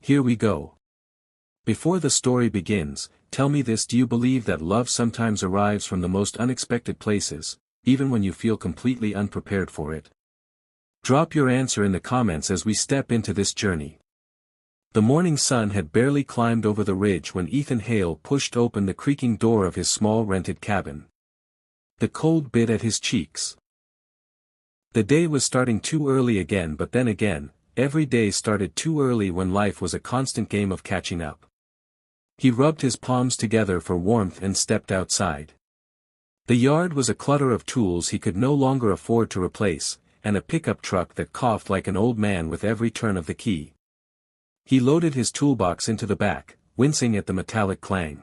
Here we go. Before the story begins, tell me this: do you believe that love sometimes arrives from the most unexpected places, even when you feel completely unprepared for it? Drop your answer in the comments as we step into this journey. The morning sun had barely climbed over the ridge when Ethan Hale pushed open the creaking door of his small rented cabin. The cold bit at his cheeks. The day was starting too early again, but then again, every day started too early when life was a constant game of catching up. He rubbed his palms together for warmth and stepped outside. The yard was a clutter of tools he could no longer afford to replace, and a pickup truck that coughed like an old man with every turn of the key. He loaded his toolbox into the back, wincing at the metallic clang.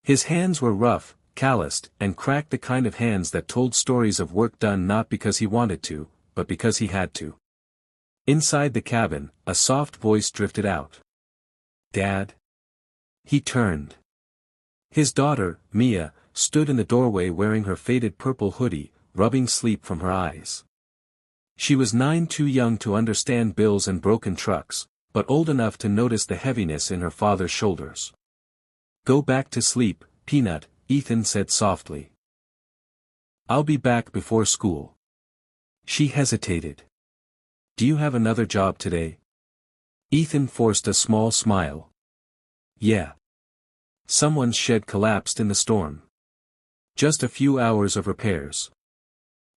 His hands were rough, calloused, and cracked, the kind of hands that told stories of work done not because he wanted to, but because he had to. Inside the cabin, a soft voice drifted out. "Dad?" He turned. His daughter, Mia, stood in the doorway wearing her faded purple hoodie, rubbing sleep from her eyes. She was 9, too young to understand bills and broken trucks, but old enough to notice the heaviness in her father's shoulders. "Go back to sleep, Peanut," Ethan said softly. "I'll be back before school." She hesitated. "Do you have another job today?" Ethan forced a small smile. "Yeah. Someone's shed collapsed in the storm. Just a few hours of repairs."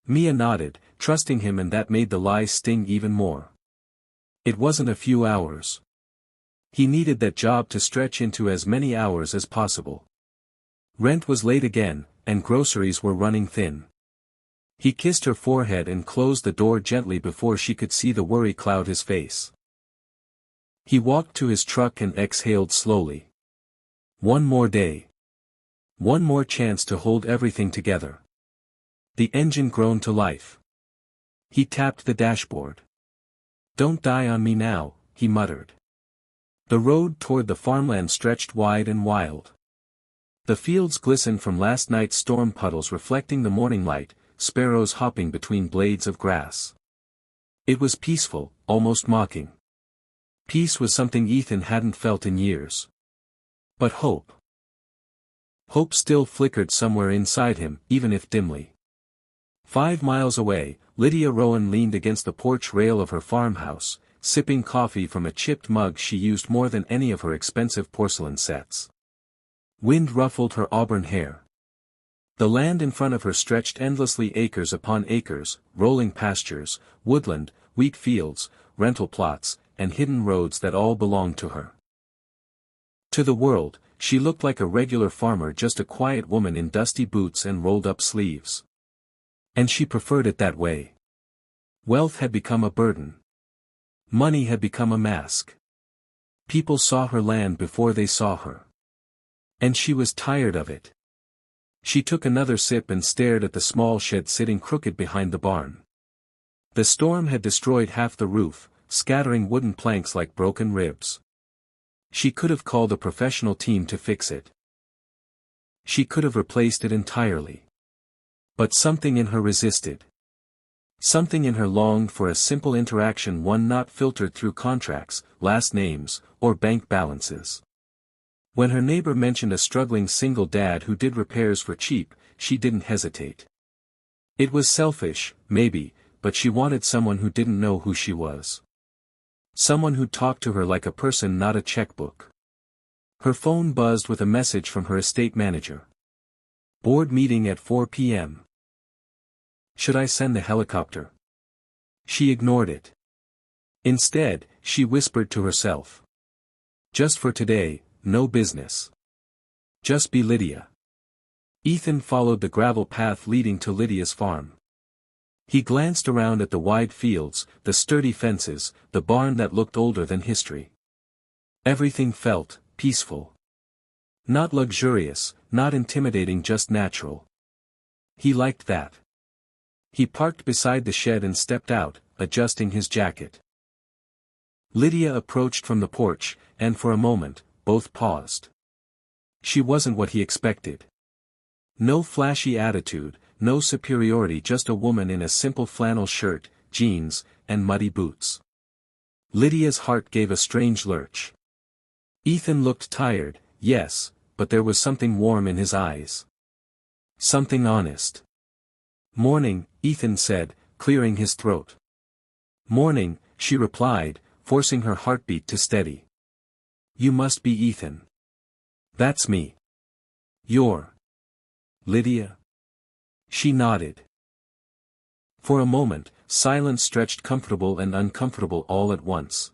Mia nodded, trusting him, and that made the lie sting even more. It wasn't a few hours. He needed that job to stretch into as many hours as possible. Rent was late again, and groceries were running thin. He kissed her forehead and closed the door gently before she could see the worry cloud his face. He walked to his truck and exhaled slowly. One more day. One more chance to hold everything together. The engine groaned to life. He tapped the dashboard. "Don't die on me now," he muttered. The road toward the farmland stretched wide and wild. The fields glistened from last night's storm puddles reflecting the morning light, sparrows hopping between blades of grass. It was peaceful, almost mocking. Peace was something Ethan hadn't felt in years. But hope. Hope still flickered somewhere inside him, even if dimly. 5 miles away, Lydia Rowan leaned against the porch rail of her farmhouse, sipping coffee from a chipped mug she used more than any of her expensive porcelain sets. Wind ruffled her auburn hair. The land in front of her stretched endlessly, acres upon acres, rolling pastures, woodland, wheat fields, rental plots, and hidden roads that all belonged to her. To the world, she looked like a regular farmer, just a quiet woman in dusty boots and rolled-up sleeves. And she preferred it that way. Wealth had become a burden. Money had become a mask. People saw her land before they saw her. And she was tired of it. She took another sip and stared at the small shed sitting crooked behind the barn. The storm had destroyed half the roof, scattering wooden planks like broken ribs. She could have called a professional team to fix it. She could have replaced it entirely. But something in her resisted. Something in her longed for a simple interaction, one not filtered through contracts, last names, or bank balances. When her neighbor mentioned a struggling single dad who did repairs for cheap, she didn't hesitate. It was selfish, maybe, but she wanted someone who didn't know who she was. Someone who talked to her like a person, not a checkbook. Her phone buzzed with a message from her estate manager. Board meeting at 4 p.m. Should I send the helicopter? She ignored it. Instead, she whispered to herself. Just for today, no business. Just be Lydia. Ethan followed the gravel path leading to Lydia's farm. He glanced around at the wide fields, the sturdy fences, the barn that looked older than history. Everything felt peaceful. Not luxurious, not intimidating, just natural. He liked that. He parked beside the shed and stepped out, adjusting his jacket. Lydia approached from the porch, and for a moment, both paused. She wasn't what he expected. No flashy attitude, no superiority, just a woman in a simple flannel shirt, jeans, and muddy boots. Lydia's heart gave a strange lurch. Ethan looked tired, yes, but there was something warm in his eyes. Something honest. "Morning," Ethan said, clearing his throat. "Morning," she replied, forcing her heartbeat to steady. "You must be Ethan." "That's me." "You're Lydia?" She nodded. For a moment, silence stretched comfortable and uncomfortable all at once.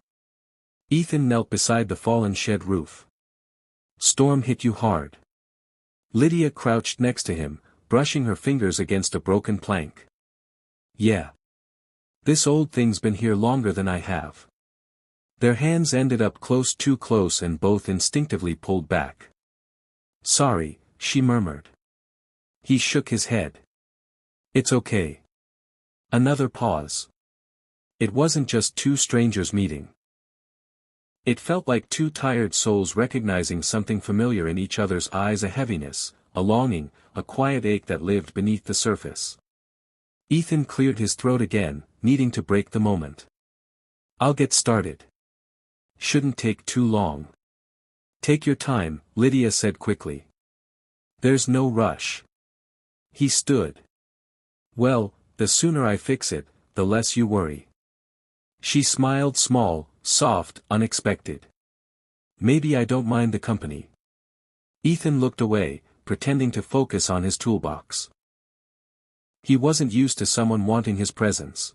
Ethan knelt beside the fallen shed roof. "Storm hit you hard." Lydia crouched next to him, brushing her fingers against a broken plank. "Yeah. This old thing's been here longer than I have." Their hands ended up too close and both instinctively pulled back. "Sorry," she murmured. He shook his head. "It's okay." Another pause. It wasn't just two strangers meeting. It felt like two tired souls recognizing something familiar in each other's eyes, a heaviness, a longing, a quiet ache that lived beneath the surface. Ethan cleared his throat again, needing to break the moment. "I'll get started. Shouldn't take too long." "Take your time," Lydia said quickly. "There's no rush." He stood. "Well, the sooner I fix it, the less you worry." She smiled, small, soft, unexpected. "Maybe I don't mind the company." Ethan looked away, pretending to focus on his toolbox. He wasn't used to someone wanting his presence.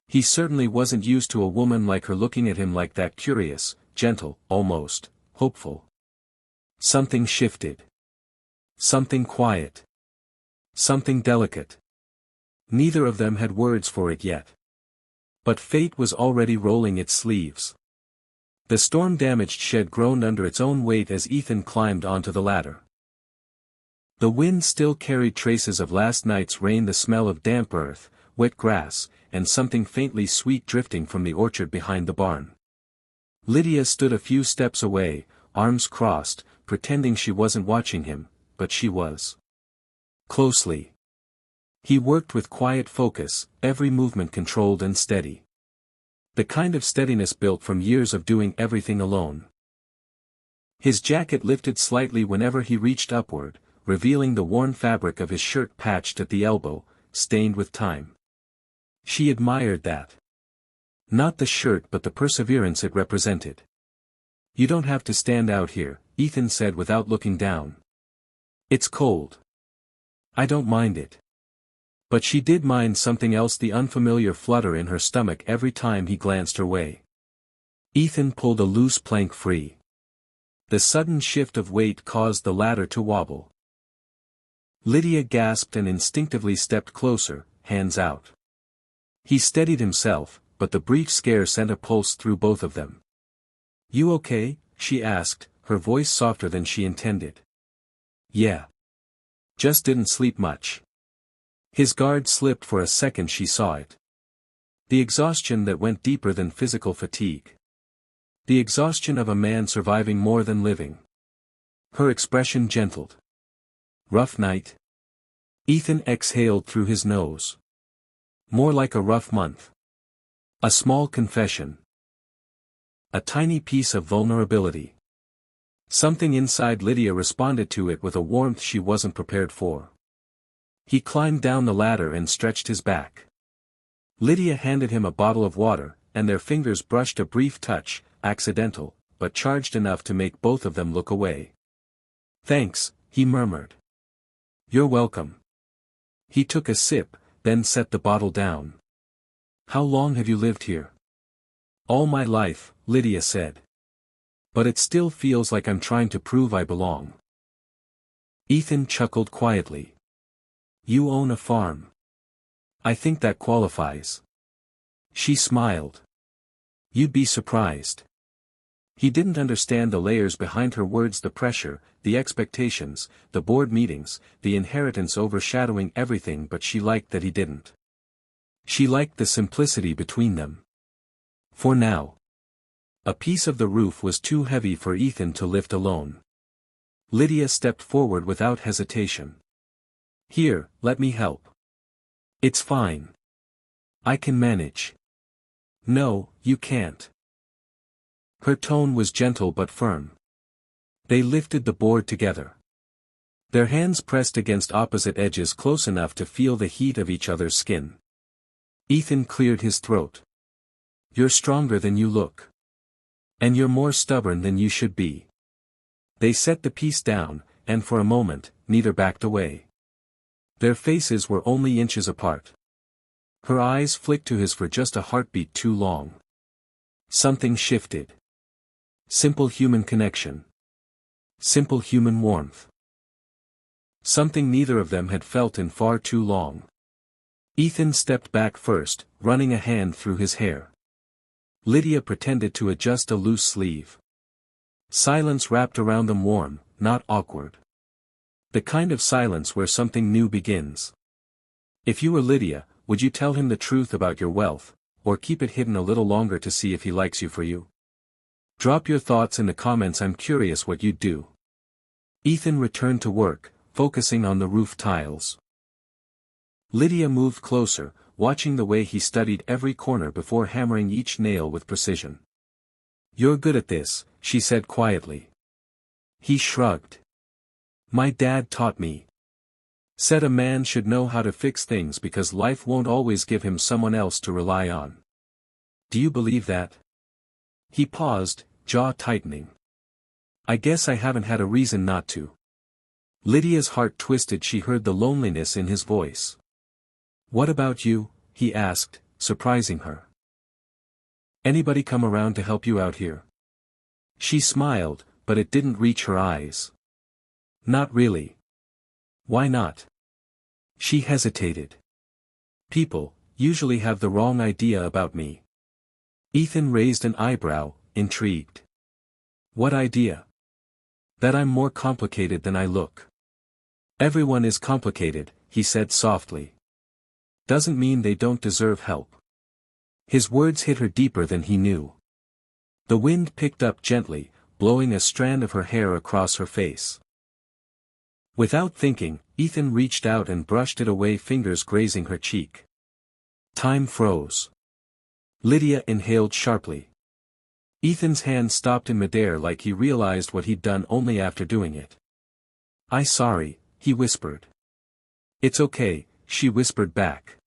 He certainly wasn't used to a woman like her looking at him like that, curious, gentle, almost hopeful. Something shifted. Something quiet. Something delicate. Neither of them had words for it yet. But fate was already rolling its sleeves. The storm-damaged shed groaned under its own weight as Ethan climbed onto the ladder. The wind still carried traces of last night's rain, the smell of damp earth, wet grass, and something faintly sweet drifting from the orchard behind the barn. Lydia stood a few steps away, arms crossed, pretending she wasn't watching him, but she was. Closely. He worked with quiet focus, every movement controlled and steady. The kind of steadiness built from years of doing everything alone. His jacket lifted slightly whenever he reached upward, revealing the worn fabric of his shirt patched at the elbow, stained with time. She admired that. Not the shirt but the perseverance it represented. "You don't have to stand out here," Ethan said without looking down. "It's cold." "I don't mind it." But she did mind something else, the unfamiliar flutter in her stomach every time he glanced her way. Ethan pulled a loose plank free. The sudden shift of weight caused the ladder to wobble. Lydia gasped and instinctively stepped closer, hands out. He steadied himself, but the brief scare sent a pulse through both of them. "You okay?" she asked, her voice softer than she intended. "Yeah. Just didn't sleep much." His guard slipped for a second, she saw it. The exhaustion that went deeper than physical fatigue. The exhaustion of a man surviving more than living. Her expression gentled. "Rough night?" Ethan exhaled through his nose. "More like a rough month." A small confession. A tiny piece of vulnerability. Something inside Lydia responded to it with a warmth she wasn't prepared for. He climbed down the ladder and stretched his back. Lydia handed him a bottle of water, and their fingers brushed, a brief touch, accidental, but charged enough to make both of them look away. "Thanks," he murmured. "You're welcome." He took a sip, then set the bottle down. "How long have you lived here?" "All my life," Lydia said. "But it still feels like I'm trying to prove I belong." Ethan chuckled quietly. "You own a farm. I think that qualifies." She smiled. "You'd be surprised." He didn't understand the layers behind her words, the pressure, the expectations, the board meetings, the inheritance overshadowing everything, but she liked that he didn't. She liked the simplicity between them. For now. A piece of the roof was too heavy for Ethan to lift alone. Lydia stepped forward without hesitation. "Here, let me help." "It's fine. I can manage." No, you can't. Her tone was gentle but firm. They lifted the board together. Their hands pressed against opposite edges close enough to feel the heat of each other's skin. Ethan cleared his throat. You're stronger than you look. And you're more stubborn than you should be. They set the piece down, and for a moment, neither backed away. Their faces were only inches apart. Her eyes flicked to his for just a heartbeat too long. Something shifted. Simple human connection. Simple human warmth. Something neither of them had felt in far too long. Ethan stepped back first, running a hand through his hair. Lydia pretended to adjust a loose sleeve. Silence wrapped around them, warm, not awkward. The kind of silence where something new begins. If you were Lydia, would you tell him the truth about your wealth, or keep it hidden a little longer to see if he likes you for you? Drop your thoughts in the comments, I'm curious what you'd do. Ethan returned to work, focusing on the roof tiles. Lydia moved closer, watching the way he studied every corner before hammering each nail with precision. You're good at this, she said quietly. He shrugged. My dad taught me. Said a man should know how to fix things because life won't always give him someone else to rely on. Do you believe that? He paused, jaw tightening. I guess I haven't had a reason not to. Lydia's heart twisted. She heard the loneliness in his voice. What about you? He asked, surprising her. Anybody come around to help you out here? She smiled, but it didn't reach her eyes. Not really. Why not? She hesitated. People usually have the wrong idea about me. Ethan raised an eyebrow, intrigued. What idea? That I'm more complicated than I look. Everyone is complicated, he said softly. Doesn't mean they don't deserve help. His words hit her deeper than he knew. The wind picked up gently, blowing a strand of her hair across her face. Without thinking, Ethan reached out and brushed it away, fingers grazing her cheek. Time froze. Lydia inhaled sharply. Ethan's hand stopped in midair, like he realized what he'd done only after doing it. I'm sorry, he whispered. It's okay, she whispered back.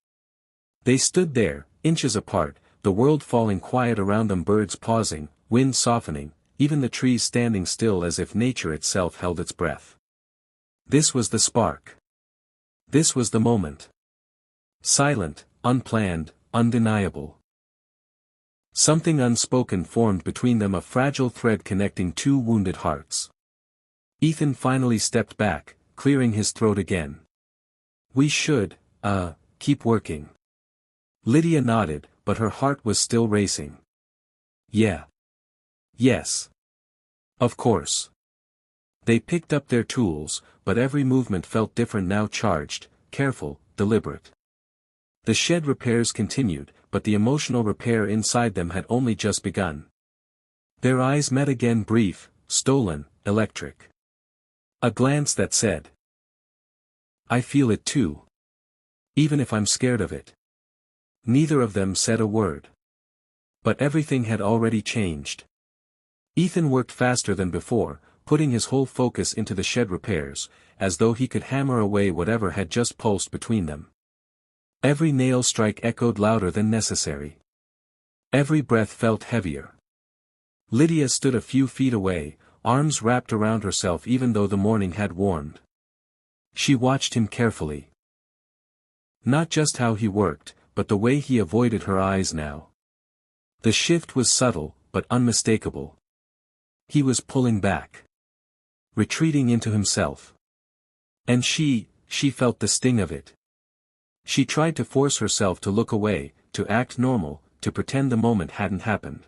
They stood there, inches apart, the world falling quiet around them, birds pausing, wind softening, even the trees standing still as if nature itself held its breath. This was the spark. This was the moment. Silent, unplanned, undeniable. Something unspoken formed between them, a fragile thread connecting two wounded hearts. Ethan finally stepped back, clearing his throat again. We should, keep working. Lydia nodded, but her heart was still racing. Yeah. Yes. Of course. They picked up their tools, but every movement felt different now, charged, careful, deliberate. The shed repairs continued, but the emotional repair inside them had only just begun. Their eyes met again, brief, stolen, electric. A glance that said, I feel it too. Even if I'm scared of it. Neither of them said a word. But everything had already changed. Ethan worked faster than before, putting his whole focus into the shed repairs, as though he could hammer away whatever had just pulsed between them. Every nail strike echoed louder than necessary. Every breath felt heavier. Lydia stood a few feet away, arms wrapped around herself even though the morning had warmed. She watched him carefully. Not just how he worked, but the way he avoided her eyes now. The shift was subtle, but unmistakable. He was pulling back. Retreating into himself. And she felt the sting of it. She tried to force herself to look away, to act normal, to pretend the moment hadn't happened.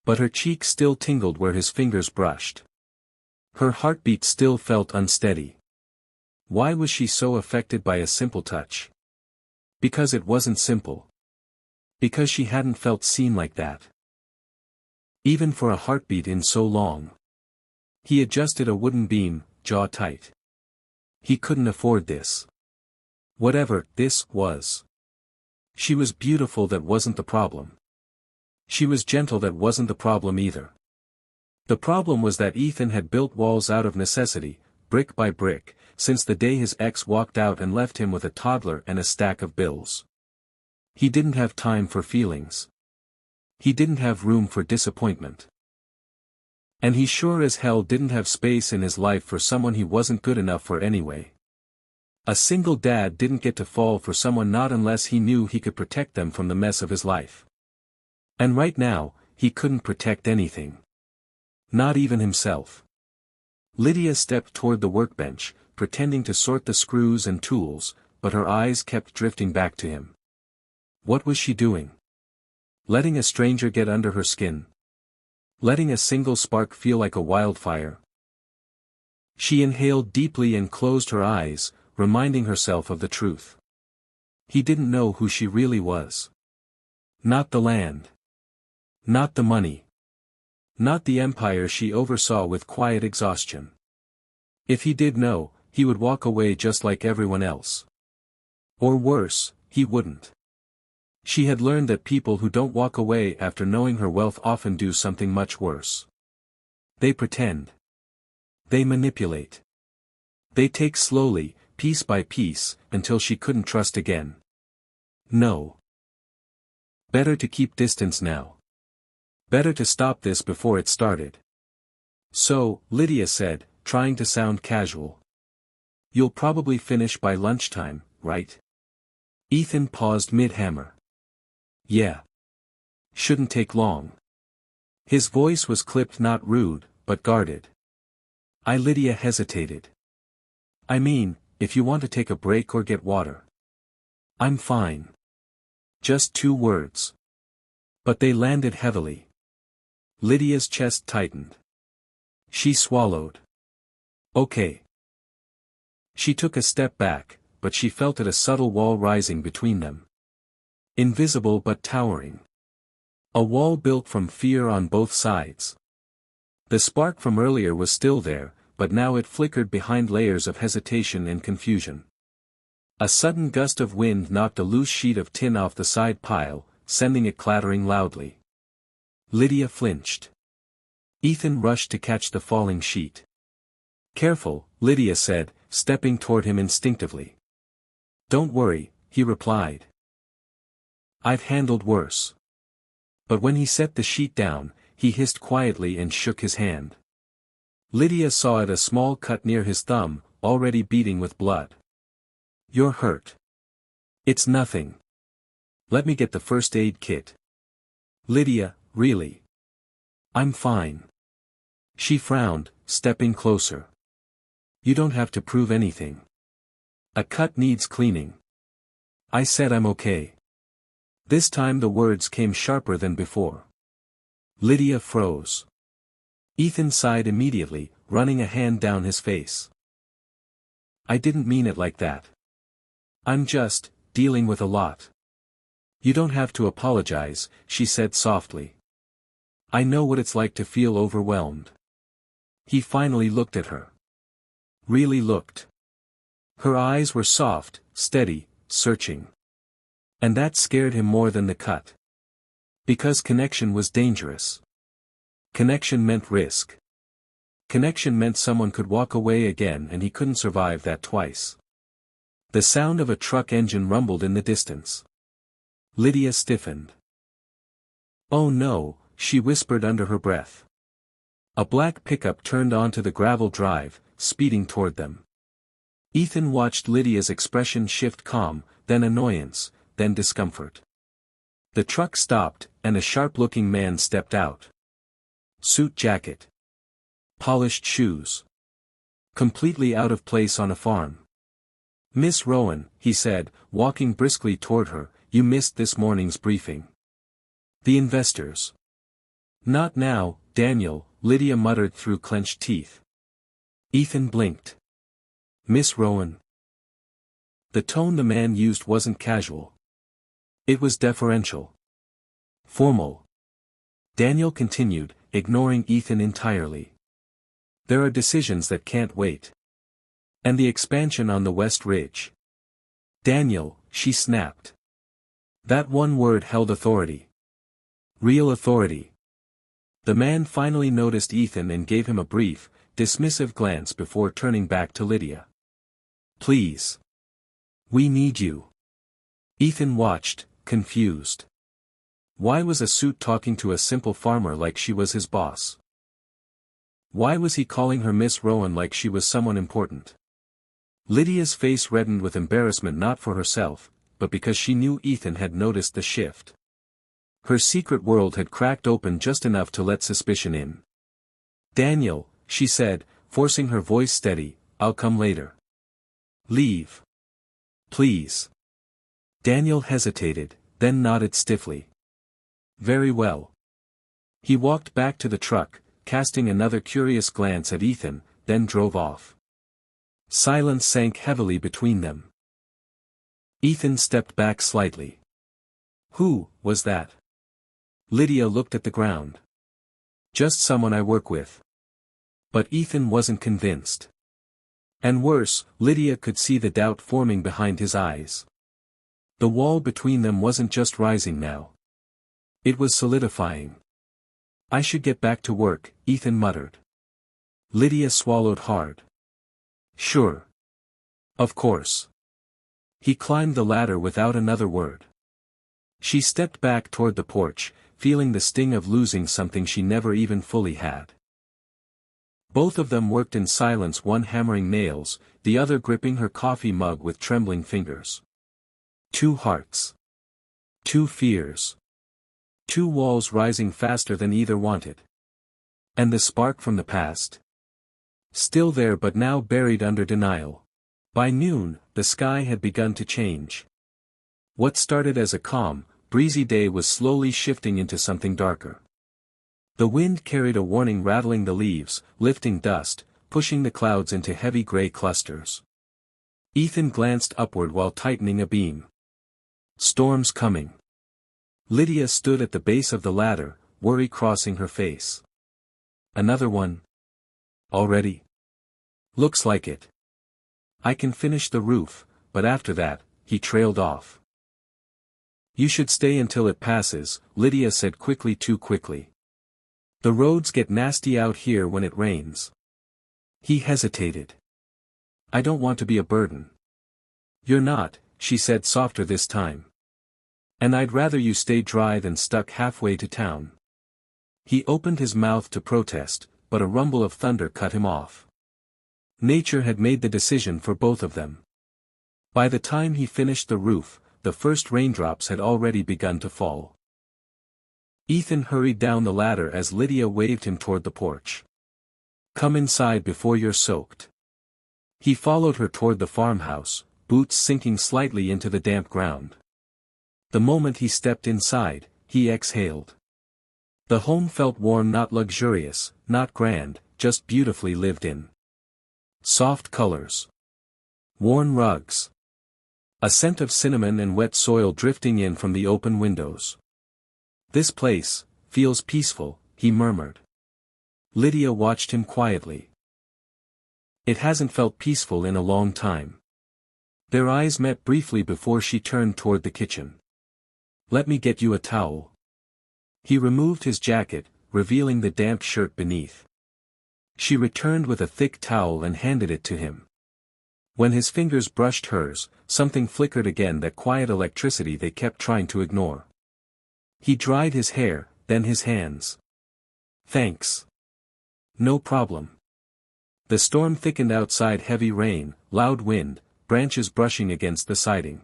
But her cheeks still tingled where his fingers brushed. Her heartbeat still felt unsteady. Why was she so affected by a simple touch? Because it wasn't simple. Because she hadn't felt seen like that. Even for a heartbeat in so long. He adjusted a wooden beam, jaw tight. He couldn't afford this. Whatever this was. She was beautiful, that wasn't the problem. She was gentle, that wasn't the problem either. The problem was that Ethan had built walls out of necessity, brick by brick, since the day his ex walked out and left him with a toddler and a stack of bills. He didn't have time for feelings. He didn't have room for disappointment. And he sure as hell didn't have space in his life for someone he wasn't good enough for anyway. A single dad didn't get to fall for someone, not unless he knew he could protect them from the mess of his life. And right now, he couldn't protect anything. Not even himself. Lydia stepped toward the workbench, pretending to sort the screws and tools, but her eyes kept drifting back to him. What was she doing? Letting a stranger get under her skin? Letting a single spark feel like a wildfire? She inhaled deeply and closed her eyes, reminding herself of the truth. He didn't know who she really was. Not the land. Not the money. Not the empire she oversaw with quiet exhaustion. If he did know, he would walk away just like everyone else. Or worse, he wouldn't. She had learned that people who don't walk away after knowing her wealth often do something much worse. They pretend. They manipulate. They take slowly, piece by piece, until she couldn't trust again. No. Better to keep distance now. Better to stop this before it started. So, Lydia said, trying to sound casual. You'll probably finish by lunchtime, right? Ethan paused mid-hammer. Yeah. Shouldn't take long. His voice was clipped, not rude, but guarded. Lydia hesitated. I mean, if you want to take a break or get water. I'm fine. Just 2 words. But they landed heavily. Lydia's chest tightened. She swallowed. Okay. She took a step back, but she felt it, a subtle wall rising between them. Invisible but towering. A wall built from fear on both sides. The spark from earlier was still there, but now it flickered behind layers of hesitation and confusion. A sudden gust of wind knocked a loose sheet of tin off the side pile, sending it clattering loudly. Lydia flinched. Ethan rushed to catch the falling sheet. Careful, Lydia said, stepping toward him instinctively. Don't worry, he replied. I've handled worse. But when he set the sheet down, he hissed quietly and shook his hand. Lydia saw it, a small cut near his thumb, already beating with blood. You're hurt. It's nothing. Let me get the first aid kit. Lydia, really? I'm fine. She frowned, stepping closer. You don't have to prove anything. A cut needs cleaning. I said I'm okay. This time the words came sharper than before. Lydia froze. Ethan sighed immediately, running a hand down his face. I didn't mean it like that. I'm just dealing with a lot. You don't have to apologize, she said softly. I know what it's like to feel overwhelmed. He finally looked at her. Really looked. Her eyes were soft, steady, searching. And that scared him more than the cut. Because connection was dangerous. Connection meant risk. Connection meant someone could walk away again, and he couldn't survive that twice. The sound of a truck engine rumbled in the distance. Lydia stiffened. Oh no, she whispered under her breath. A black pickup turned onto the gravel drive, speeding toward them. Ethan watched Lydia's expression shift, calm, then annoyance, then discomfort. The truck stopped, and a sharp-looking man stepped out. Suit jacket. Polished shoes. Completely out of place on a farm. Miss Rowan, he said, walking briskly toward her, you missed this morning's briefing. The investors. Not now, Daniel, Lydia muttered through clenched teeth. Ethan blinked. Miss Rowan. The tone the man used wasn't casual. It was deferential. Formal. Daniel continued, ignoring Ethan entirely. There are decisions that can't wait. And the expansion on the West Ridge. Daniel, she snapped. That one word held authority. Real authority. The man finally noticed Ethan and gave him a brief, dismissive glance before turning back to Lydia. Please. We need you. Ethan watched, confused. Why was a suit talking to a simple farmer like she was his boss? Why was he calling her Miss Rowan like she was someone important? Lydia's face reddened with embarrassment, not for herself, but because she knew Ethan had noticed the shift. Her secret world had cracked open just enough to let suspicion in. Daniel, she said, forcing her voice steady, I'll come later. Leave. Please. Daniel hesitated, then nodded stiffly. Very well. He walked back to the truck, casting another curious glance at Ethan, then drove off. Silence sank heavily between them. Ethan stepped back slightly. Who was that? Lydia looked at the ground. Just someone I work with. But Ethan wasn't convinced. And worse, Lydia could see the doubt forming behind his eyes. The wall between them wasn't just rising now. It was solidifying. I should get back to work, Ethan muttered. Lydia swallowed hard. Sure. Of course. He climbed the ladder without another word. She stepped back toward the porch, feeling the sting of losing something she never even fully had. Both of them worked in silence, one hammering nails, the other gripping her coffee mug with trembling fingers. Two hearts. Two fears. Two walls rising faster than either wanted. And the spark from the past? Still there, but now buried under denial. By noon, the sky had begun to change. What started as a calm, breezy day was slowly shifting into something darker. The wind carried a warning, rattling the leaves, lifting dust, pushing the clouds into heavy gray clusters. Ethan glanced upward while tightening a beam. Storm's coming. Lydia stood at the base of the ladder, worry crossing her face. Another one? Already? Looks like it. I can finish the roof, but after that, he trailed off. You should stay until it passes, Lydia said quickly, too quickly. The roads get nasty out here when it rains. He hesitated. I don't want to be a burden. You're not, she said softer this time. And I'd rather you stay dry than stuck halfway to town. He opened his mouth to protest, but a rumble of thunder cut him off. Nature had made the decision for both of them. By the time he finished the roof, the first raindrops had already begun to fall. Ethan hurried down the ladder as Lydia waved him toward the porch. Come inside before you're soaked. He followed her toward the farmhouse, boots sinking slightly into the damp ground. The moment he stepped inside, he exhaled. The home felt warm, not luxurious, not grand, just beautifully lived in. Soft colors. Worn rugs. A scent of cinnamon and wet soil drifting in from the open windows. This place feels peaceful, he murmured. Lydia watched him quietly. It hasn't felt peaceful in a long time. Their eyes met briefly before she turned toward the kitchen. Let me get you a towel. He removed his jacket, revealing the damp shirt beneath. She returned with a thick towel and handed it to him. When his fingers brushed hers, something flickered again, that quiet electricity they kept trying to ignore. He dried his hair, then his hands. Thanks. No problem. The storm thickened outside, heavy rain, loud wind, branches brushing against the siding.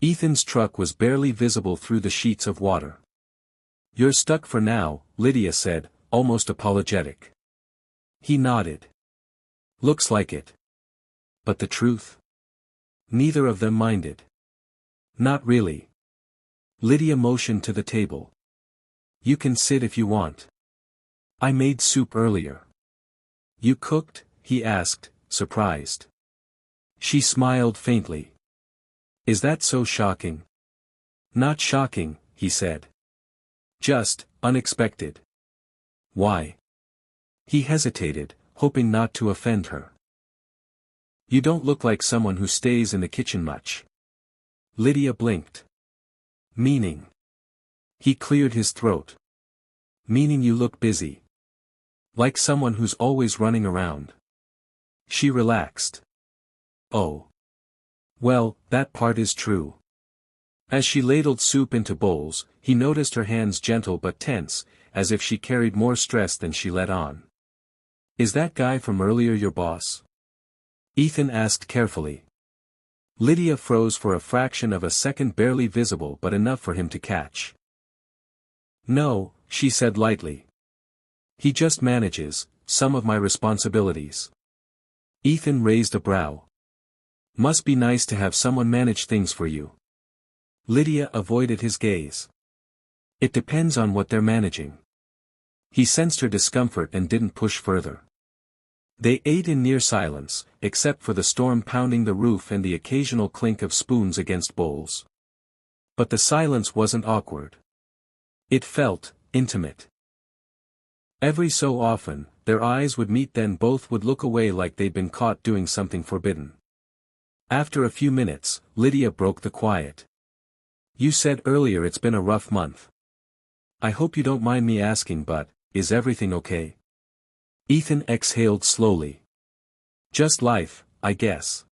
Ethan's truck was barely visible through the sheets of water. You're stuck for now, Lydia said, almost apologetic. He nodded. Looks like it. But the truth? Neither of them minded. Not really. Lydia motioned to the table. You can sit if you want. I made soup earlier. You cooked? He asked, surprised. She smiled faintly. Is that so shocking? Not shocking, he said. Just unexpected. Why? He hesitated, hoping not to offend her. You don't look like someone who stays in the kitchen much. Lydia blinked. Meaning? He cleared his throat. Meaning you look busy. Like someone who's always running around. She relaxed. Oh. Well, that part is true. As she ladled soup into bowls, he noticed her hands gentle but tense, as if she carried more stress than she let on. Is that guy from earlier your boss? Ethan asked carefully. Lydia froze for a fraction of a second, barely visible but enough for him to catch. No, she said lightly. He just manages some of my responsibilities. Ethan raised a brow. Must be nice to have someone manage things for you. Lydia avoided his gaze. It depends on what they're managing. He sensed her discomfort and didn't push further. They ate in near silence, except for the storm pounding the roof and the occasional clink of spoons against bowls. But the silence wasn't awkward. It felt intimate. Every so often, their eyes would meet, then both would look away like they'd been caught doing something forbidden. After a few minutes, Lydia broke the quiet. You said earlier it's been a rough month. I hope you don't mind me asking, but, is everything okay? Ethan exhaled slowly. Just life, I guess.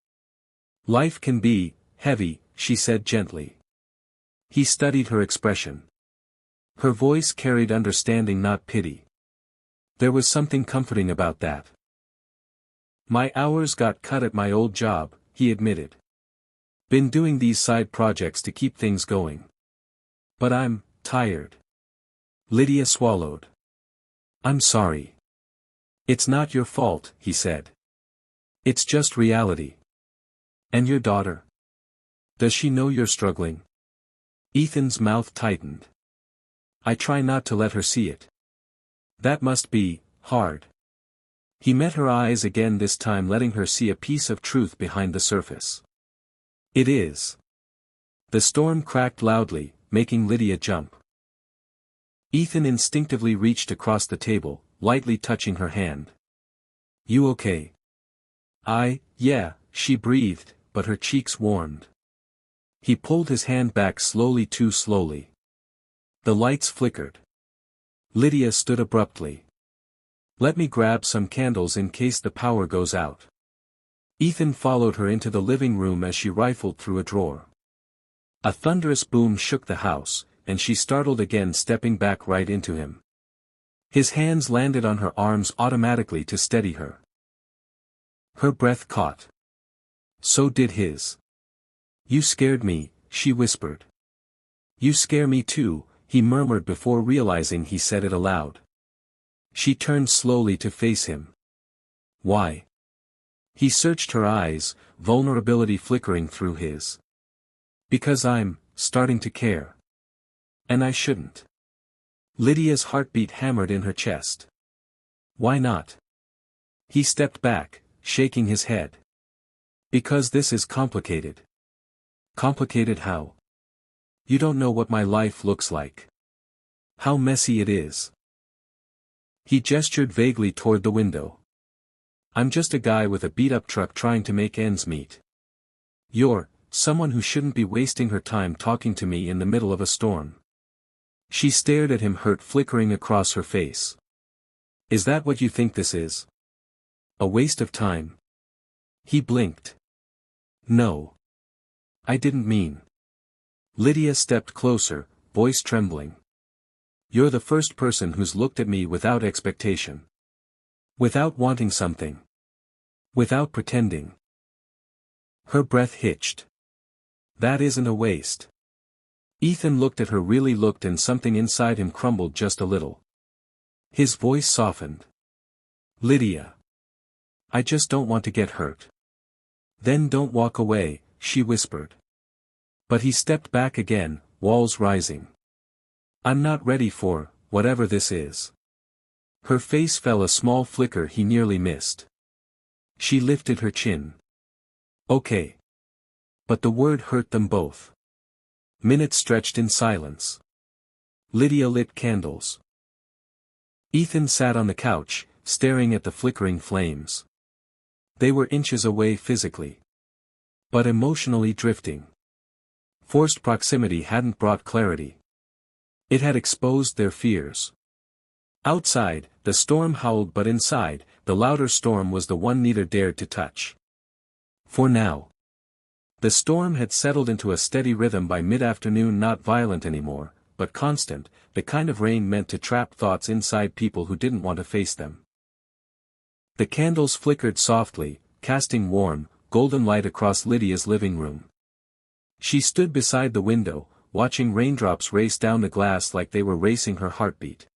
Life can be heavy, she said gently. He studied her expression. Her voice carried understanding, not pity. There was something comforting about that. My hours got cut at my old job, he admitted. Been doing these side projects to keep things going. But I'm tired. Lydia swallowed. I'm sorry. It's not your fault, he said. It's just reality. And your daughter? Does she know you're struggling? Ethan's mouth tightened. I try not to let her see it. That must be hard. He met her eyes again, this time letting her see a piece of truth behind the surface. It is. The storm cracked loudly, making Lydia jump. Ethan instinctively reached across the table, lightly touching her hand. You okay? Yeah, she breathed, but her cheeks warmed. He pulled his hand back slowly, too slowly. The lights flickered. Lydia stood abruptly. Let me grab some candles in case the power goes out. Ethan followed her into the living room as she rifled through a drawer. A thunderous boom shook the house, and she startled again, stepping back right into him. His hands landed on her arms automatically to steady her. Her breath caught. So did his. You scared me, she whispered. You scare me too, he murmured before realizing he said it aloud. She turned slowly to face him. Why? He searched her eyes, vulnerability flickering through his. Because I'm starting to care. And I shouldn't. Lydia's heartbeat hammered in her chest. Why not? He stepped back, shaking his head. Because this is complicated. Complicated how? You don't know what my life looks like. How messy it is. He gestured vaguely toward the window. I'm just a guy with a beat-up truck trying to make ends meet. You're someone who shouldn't be wasting her time talking to me in the middle of a storm. She stared at him, hurt flickering across her face. Is that what you think this is? A waste of time? He blinked. No. I didn't mean. Lydia stepped closer, voice trembling. You're the first person who's looked at me without expectation. Without wanting something. Without pretending. Her breath hitched. That isn't a waste. Ethan looked at her, really looked, and something inside him crumbled just a little. His voice softened. Lydia. I just don't want to get hurt. Then don't walk away, she whispered. But he stepped back again, walls rising. I'm not ready for whatever this is. Her face fell, a small flicker he nearly missed. She lifted her chin. Okay. But the word hurt them both. Minutes stretched in silence. Lydia lit candles. Ethan sat on the couch, staring at the flickering flames. They were inches away physically. But emotionally drifting. Forced proximity hadn't brought clarity. It had exposed their fears. Outside, the storm howled, but inside, the louder storm was the one neither dared to touch. For now. The storm had settled into a steady rhythm by mid-afternoon, not violent anymore, but constant, the kind of rain meant to trap thoughts inside people who didn't want to face them. The candles flickered softly, casting warm, golden light across Lydia's living room. She stood beside the window, watching raindrops race down the glass like they were racing her heartbeat.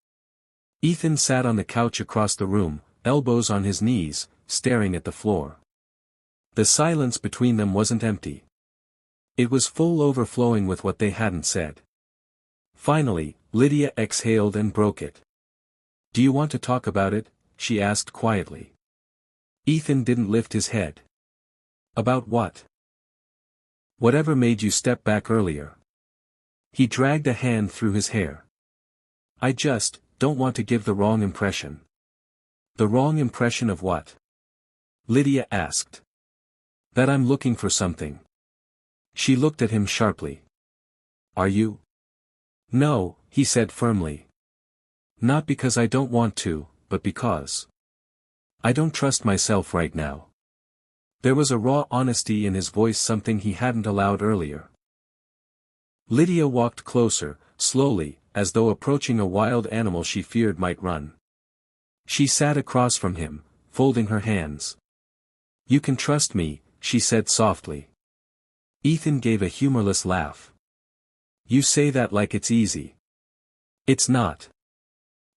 Ethan sat on the couch across the room, elbows on his knees, staring at the floor. The silence between them wasn't empty. It was full, overflowing with what they hadn't said. Finally, Lydia exhaled and broke it. "Do you want to talk about it?" she asked quietly. Ethan didn't lift his head. "About what?" "Whatever made you step back earlier." He dragged a hand through his hair. "I just don't want to give the wrong impression." "The wrong impression of what?" Lydia asked. "That I'm looking for something." She looked at him sharply. "Are you?" "No," he said firmly. "Not because I don't want to, but because I don't trust myself right now." There was a raw honesty in his voice, something he hadn't allowed earlier. Lydia walked closer, slowly, as though approaching a wild animal she feared might run. She sat across from him, folding her hands. "You can trust me," she said softly. Ethan gave a humorless laugh. "You say that like it's easy. It's not.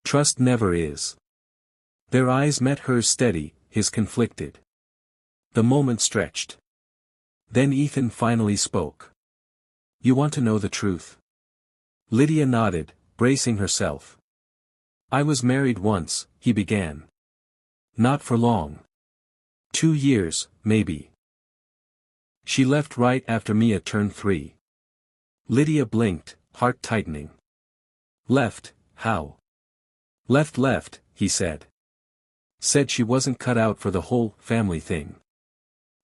Trust never is." Their eyes met hers, steady, his conflicted. The moment stretched. Then Ethan finally spoke. "You want to know the truth?" Lydia nodded, bracing herself. "I was married once," he began. "Not for long. 2 years, maybe. She left right after Mia turned 3. Lydia blinked, heart tightening. "Left, how?" Left, he said. "Said she wasn't cut out for the whole family thing.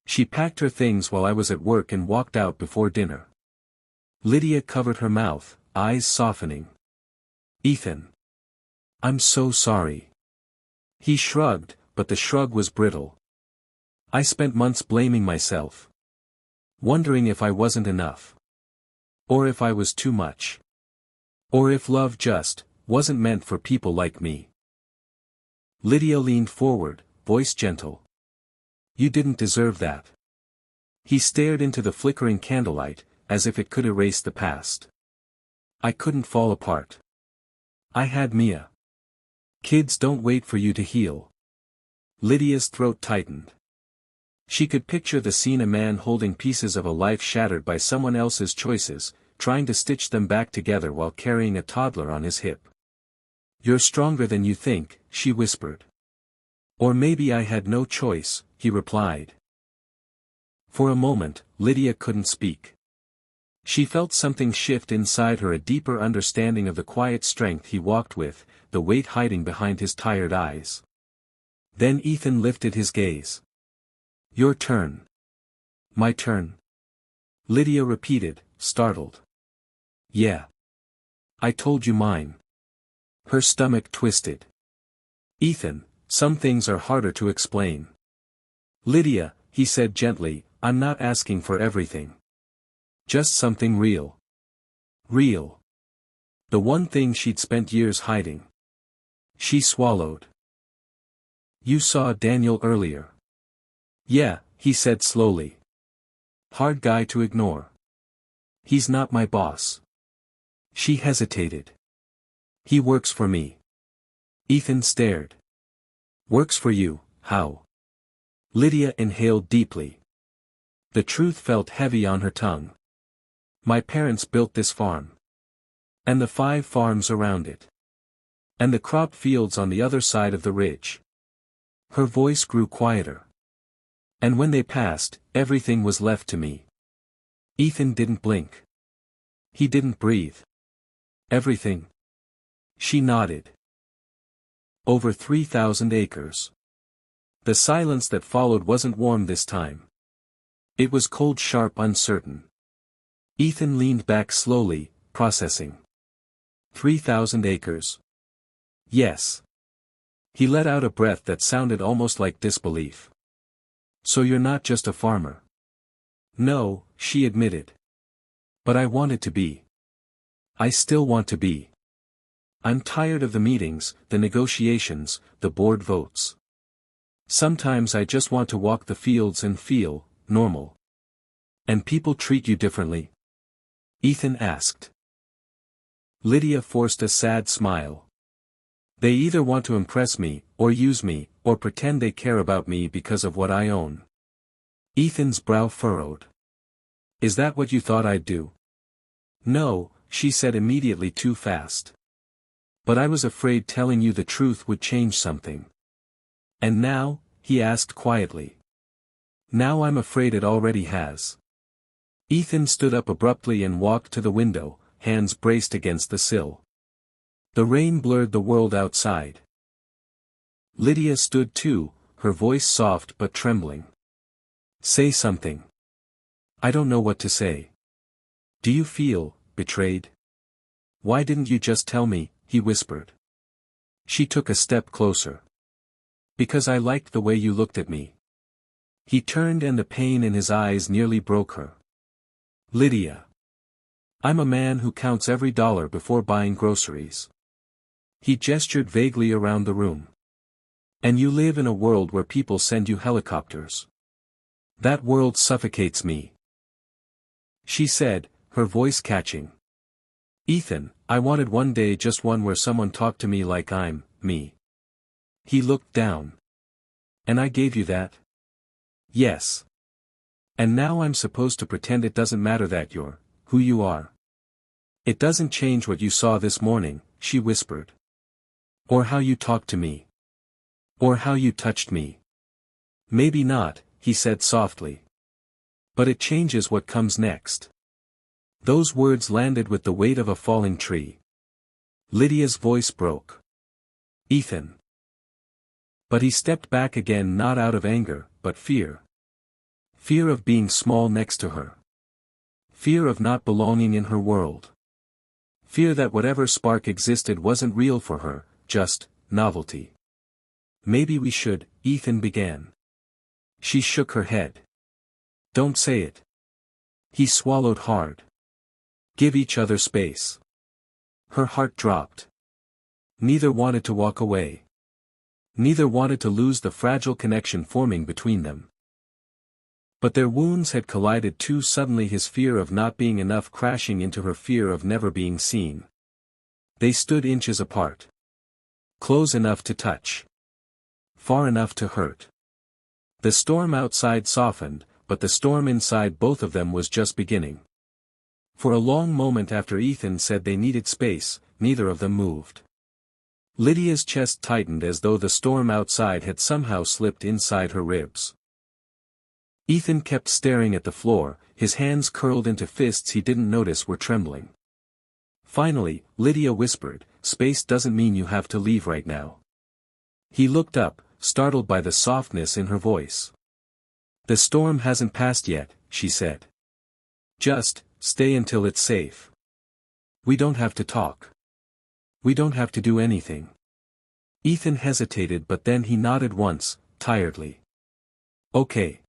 She packed her things while I was at work and walked out before dinner." Lydia covered her mouth, eyes softening. "Ethan. I'm so sorry." He shrugged, but the shrug was brittle. "I spent months blaming myself. Wondering if I wasn't enough. Or if I was too much. Or if love just wasn't meant for people like me." Lydia leaned forward, voice gentle. "You didn't deserve that." He stared into the flickering candlelight, as if it could erase the past. "I couldn't fall apart. I had Mia. Kids don't wait for you to heal." Lydia's throat tightened. She could picture the scene, a man holding pieces of a life shattered by someone else's choices, trying to stitch them back together while carrying a toddler on his hip. "You're stronger than you think," she whispered. "Or maybe I had no choice," he replied. For a moment, Lydia couldn't speak. She felt something shift inside her, a deeper understanding of the quiet strength he walked with, the weight hiding behind his tired eyes. Then Ethan lifted his gaze. "Your turn." "My turn?" Lydia repeated, startled. "Yeah. I told you mine." Her stomach twisted. "Ethan, some things are harder to explain." "Lydia," he said gently, "I'm not asking for everything. Just something real." Real. The one thing she'd spent years hiding. She swallowed. "You saw Daniel earlier." "Yeah," he said slowly. "Hard guy to ignore." "He's not my boss." She hesitated. "He works for me." Ethan stared. "Works for you, how?" Lydia inhaled deeply. The truth felt heavy on her tongue. "My parents built this farm. And the 5 farms around it. And the crop fields on the other side of the ridge." Her voice grew quieter. "And when they passed, everything was left to me." Ethan didn't blink. He didn't breathe. "Everything?" She nodded. "Over 3,000 acres. The silence that followed wasn't warm this time. It was cold, sharp, uncertain. Ethan leaned back slowly, processing. 3,000 acres. Yes. He let out a breath that sounded almost like disbelief. So you're not just a farmer? No, she admitted. But I wanted to be. I still want to be. I'm tired of the meetings, the negotiations, the board votes. Sometimes I just want to walk the fields and feel normal. And people treat you differently? Ethan asked. Lydia forced a sad smile. They either want to impress me, or use me, or pretend they care about me because of what I own. Ethan's brow furrowed. Is that what you thought I'd do? No, she said immediately too fast. But I was afraid telling you the truth would change something. And now, he asked quietly. Now I'm afraid it already has. Ethan stood up abruptly and walked to the window, hands braced against the sill. The rain blurred the world outside. Lydia stood too, her voice soft but trembling. Say something. I don't know what to say. Do you feel betrayed? Why didn't you just tell me? He whispered. She took a step closer. Because I liked the way you looked at me. He turned and the pain in his eyes nearly broke her. Lydia. I'm a man who counts every dollar before buying groceries. He gestured vaguely around the room. And you live in a world where people send you helicopters. That world suffocates me. She said, her voice catching. Ethan, I wanted one day just one where someone talked to me like I'm me. He looked down. And I gave you that? Yes. And now I'm supposed to pretend it doesn't matter that you're who you are. It doesn't change what you saw this morning, she whispered. Or how you talked to me. Or how you touched me. Maybe not, he said softly. But it changes what comes next. Those words landed with the weight of a falling tree. Lydia's voice broke. Ethan. But he stepped back again, not out of anger, but fear. Fear of being small next to her. Fear of not belonging in her world. Fear that whatever spark existed wasn't real for her, just novelty. Maybe we should, Ethan began. She shook her head. Don't say it. He swallowed hard. Give each other space. Her heart dropped. Neither wanted to walk away. Neither wanted to lose the fragile connection forming between them. But their wounds had collided too suddenly, his fear of not being enough crashing into her fear of never being seen. They stood inches apart. Close enough to touch. Far enough to hurt. The storm outside softened, but the storm inside both of them was just beginning. For a long moment after Ethan said they needed space, neither of them moved. Lydia's chest tightened as though the storm outside had somehow slipped inside her ribs. Ethan kept staring at the floor, his hands curled into fists he didn't notice were trembling. Finally, Lydia whispered, "Space doesn't mean you have to leave right now." He looked up, startled by the softness in her voice. "The storm hasn't passed yet," she said. "Just stay until it's safe. We don't have to talk. We don't have to do anything." Ethan hesitated, but then he nodded once, tiredly. "Okay."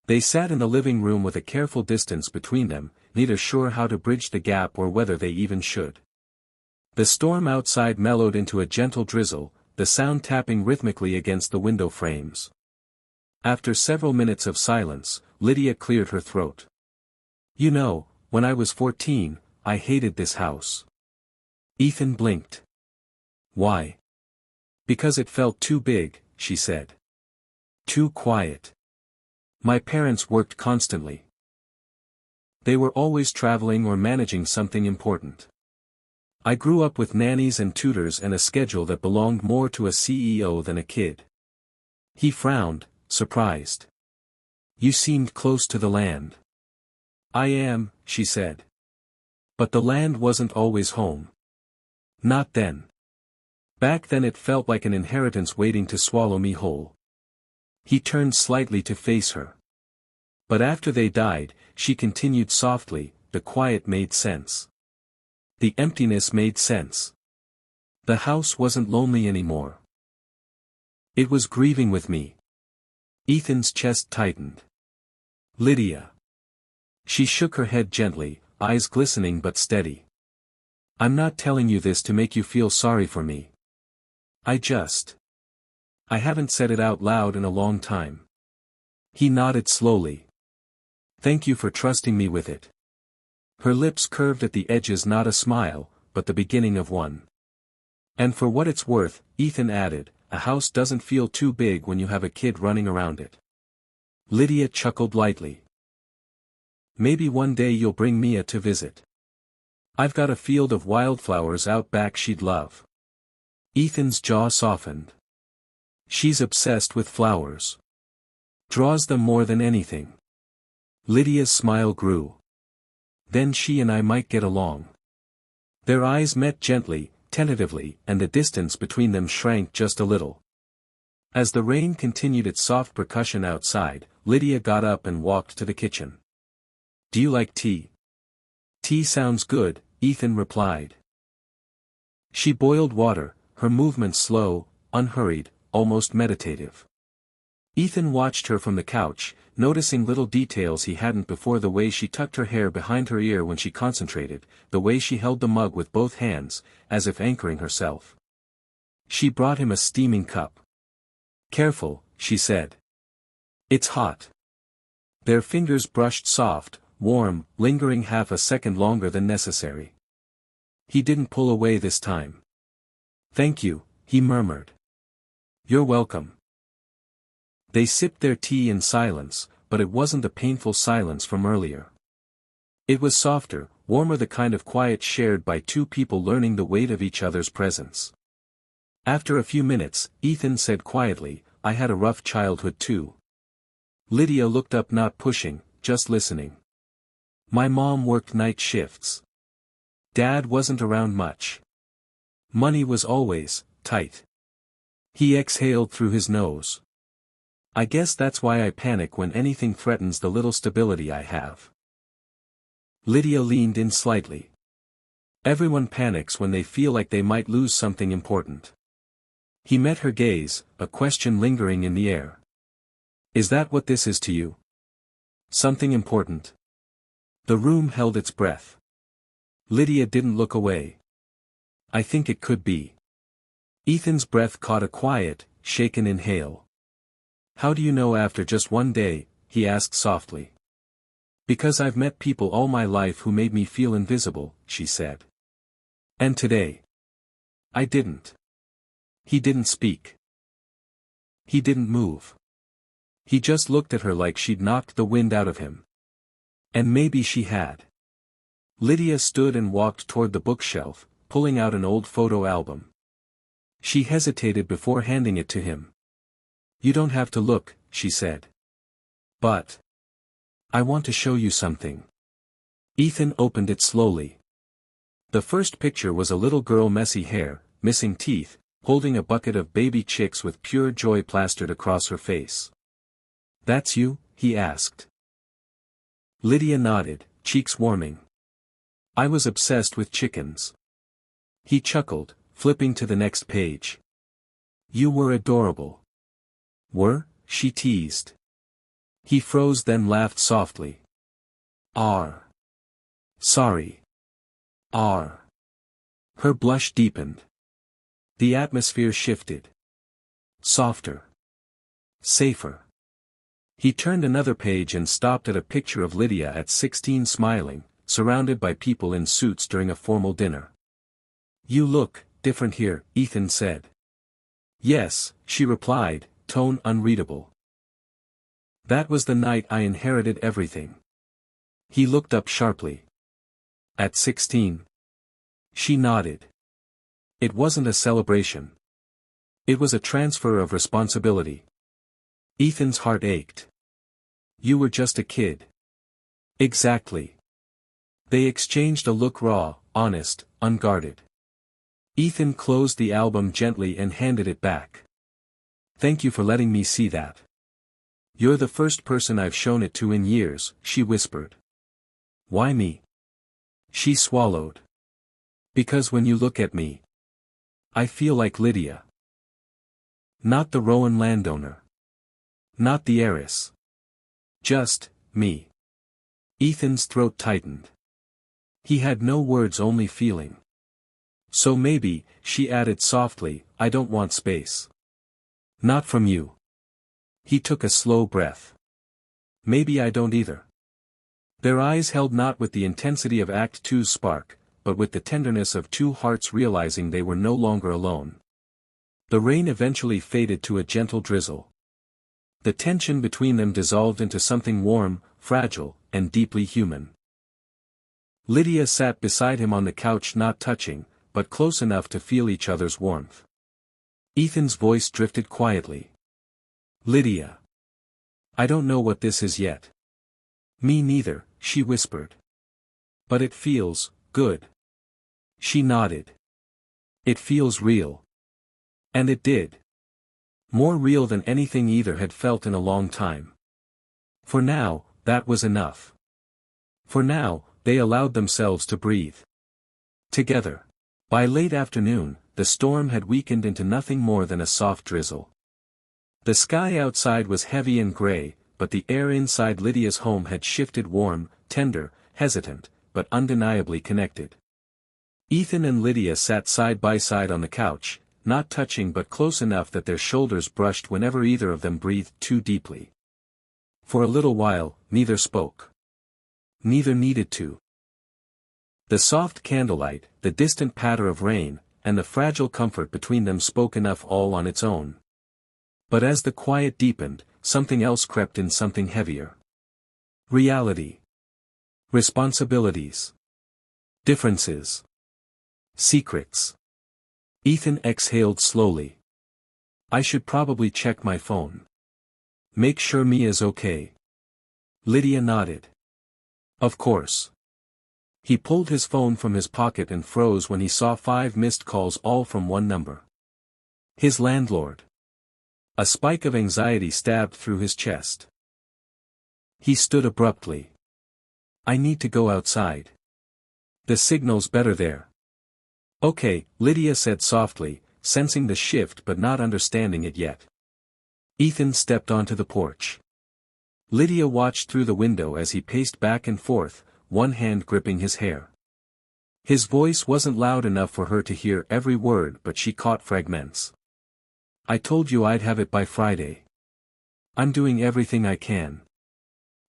They sat in the living room with a careful distance between them, neither sure how to bridge the gap or whether they even should. The storm outside mellowed into a gentle drizzle, the sound tapping rhythmically against the window frames. After several minutes of silence, Lydia cleared her throat. "You know, when I was 14, I hated this house." Ethan blinked. "Why?" "Because it felt too big," she said. "Too quiet. My parents worked constantly. They were always traveling or managing something important. I grew up with nannies and tutors and a schedule that belonged more to a CEO than a kid." He frowned, surprised. "You seemed close to the land." "I am," she said. "But the land wasn't always home. Not then. Back then it felt like an inheritance waiting to swallow me whole." He turned slightly to face her. "But after they died," she continued softly, "the quiet made sense. The emptiness made sense. The house wasn't lonely anymore. It was grieving with me. Ethan's chest tightened. Lydia. She shook her head gently, eyes glistening but steady. I'm not telling you this to make you feel sorry for me. I haven't said it out loud in a long time. He nodded slowly. Thank you for trusting me with it. Her lips curved at the edges, not a smile, but the beginning of one. And for what it's worth, Ethan added, a house doesn't feel too big when you have a kid running around it. Lydia chuckled lightly. Maybe one day you'll bring Mia to visit. I've got a field of wildflowers out back she'd love. Ethan's jaw softened. She's obsessed with flowers. Draws them more than anything. Lydia's smile grew. Then she and I might get along. Their eyes met gently, tentatively, and the distance between them shrank just a little. As the rain continued its soft percussion outside, Lydia got up and walked to the kitchen. Do you like tea? Tea sounds good, Ethan replied. She boiled water, her movements slow, unhurried, almost meditative. Ethan watched her from the couch, noticing little details he hadn't before: the way she tucked her hair behind her ear when she concentrated, the way she held the mug with both hands, as if anchoring herself. She brought him a steaming cup. Careful, she said. It's hot. Their fingers brushed soft, warm, lingering half a second longer than necessary. He didn't pull away this time. Thank you, he murmured. You're welcome. They sipped their tea in silence, but it wasn't the painful silence from earlier. It was softer, warmer, the kind of quiet shared by two people learning the weight of each other's presence. After a few minutes, Ethan said quietly, I had a rough childhood too. Lydia looked up, not pushing, just listening. My mom worked night shifts. Dad wasn't around much. Money was always tight. He exhaled through his nose. I guess that's why I panic when anything threatens the little stability I have. Lydia leaned in slightly. Everyone panics when they feel like they might lose something important. He met her gaze, a question lingering in the air. Is that what this is to you? Something important? The room held its breath. Lydia didn't look away. I think it could be. Ethan's breath caught a quiet, shaken inhale. How do you know after just one day? He asked softly. Because I've met people all my life who made me feel invisible, she said. And today? I didn't. He didn't speak. He didn't move. He just looked at her like she'd knocked the wind out of him. And maybe she had. Lydia stood and walked toward the bookshelf, pulling out an old photo album. She hesitated before handing it to him. You don't have to look, she said. But I want to show you something. Ethan opened it slowly. The first picture was a little girl, messy hair, missing teeth, holding a bucket of baby chicks with pure joy plastered across her face. That's you? He asked. Lydia nodded, cheeks warming. I was obsessed with chickens. He chuckled, flipping to the next page. You were adorable. Were? She teased. He froze, then laughed softly. Sorry. Her blush deepened. The atmosphere shifted. Softer. Safer. He turned another page and stopped at a picture of Lydia at 16 smiling, surrounded by people in suits during a formal dinner. You look different here, Ethan said. Yes, she replied, tone unreadable. That was the night I inherited everything. He looked up sharply. At 16. She nodded. It wasn't a celebration. It was a transfer of responsibility. Ethan's heart ached. You were just a kid. Exactly. They exchanged a look, raw, honest, unguarded. Ethan closed the album gently and handed it back. Thank you for letting me see that. You're the first person I've shown it to in years, she whispered. Why me? She swallowed. Because when you look at me, I feel like Lydia. Not the Rowan landowner. Not the heiress. Just, me. Ethan's throat tightened. He had no words, only feeling. So maybe, she added softly, I don't want space. Not from you. He took a slow breath. Maybe I don't either. Their eyes held not with the intensity of Act Two's spark, but with the tenderness of two hearts realizing they were no longer alone. The rain eventually faded to a gentle drizzle. The tension between them dissolved into something warm, fragile, and deeply human. Lydia sat beside him on the couch, not touching, but close enough to feel each other's warmth. Ethan's voice drifted quietly. Lydia. I don't know what this is yet. Me neither, she whispered. But it feels good. She nodded. It feels real. And it did. More real than anything either had felt in a long time. For now, that was enough. For now, they allowed themselves to breathe. Together. By late afternoon, the storm had weakened into nothing more than a soft drizzle. The sky outside was heavy and gray, but the air inside Lydia's home had shifted, warm, tender, hesitant, but undeniably connected. Ethan and Lydia sat side by side on the couch, not touching but close enough that their shoulders brushed whenever either of them breathed too deeply. For a little while, neither spoke. Neither needed to. The soft candlelight, the distant patter of rain, and the fragile comfort between them spoke enough all on its own. But as the quiet deepened, something else crept in, something heavier. Reality. Responsibilities. Differences. Secrets. Ethan exhaled slowly. I should probably check my phone. Make sure Mia's okay. Lydia nodded. Of course. He pulled his phone from his pocket and froze when he saw 5 missed calls, all from one number. His landlord. A spike of anxiety stabbed through his chest. He stood abruptly. I need to go outside. The signal's better there. Okay, Lydia said softly, sensing the shift but not understanding it yet. Ethan stepped onto the porch. Lydia watched through the window as he paced back and forth, one hand gripping his hair. His voice wasn't loud enough for her to hear every word, but she caught fragments. I told you I'd have it by Friday. I'm doing everything I can.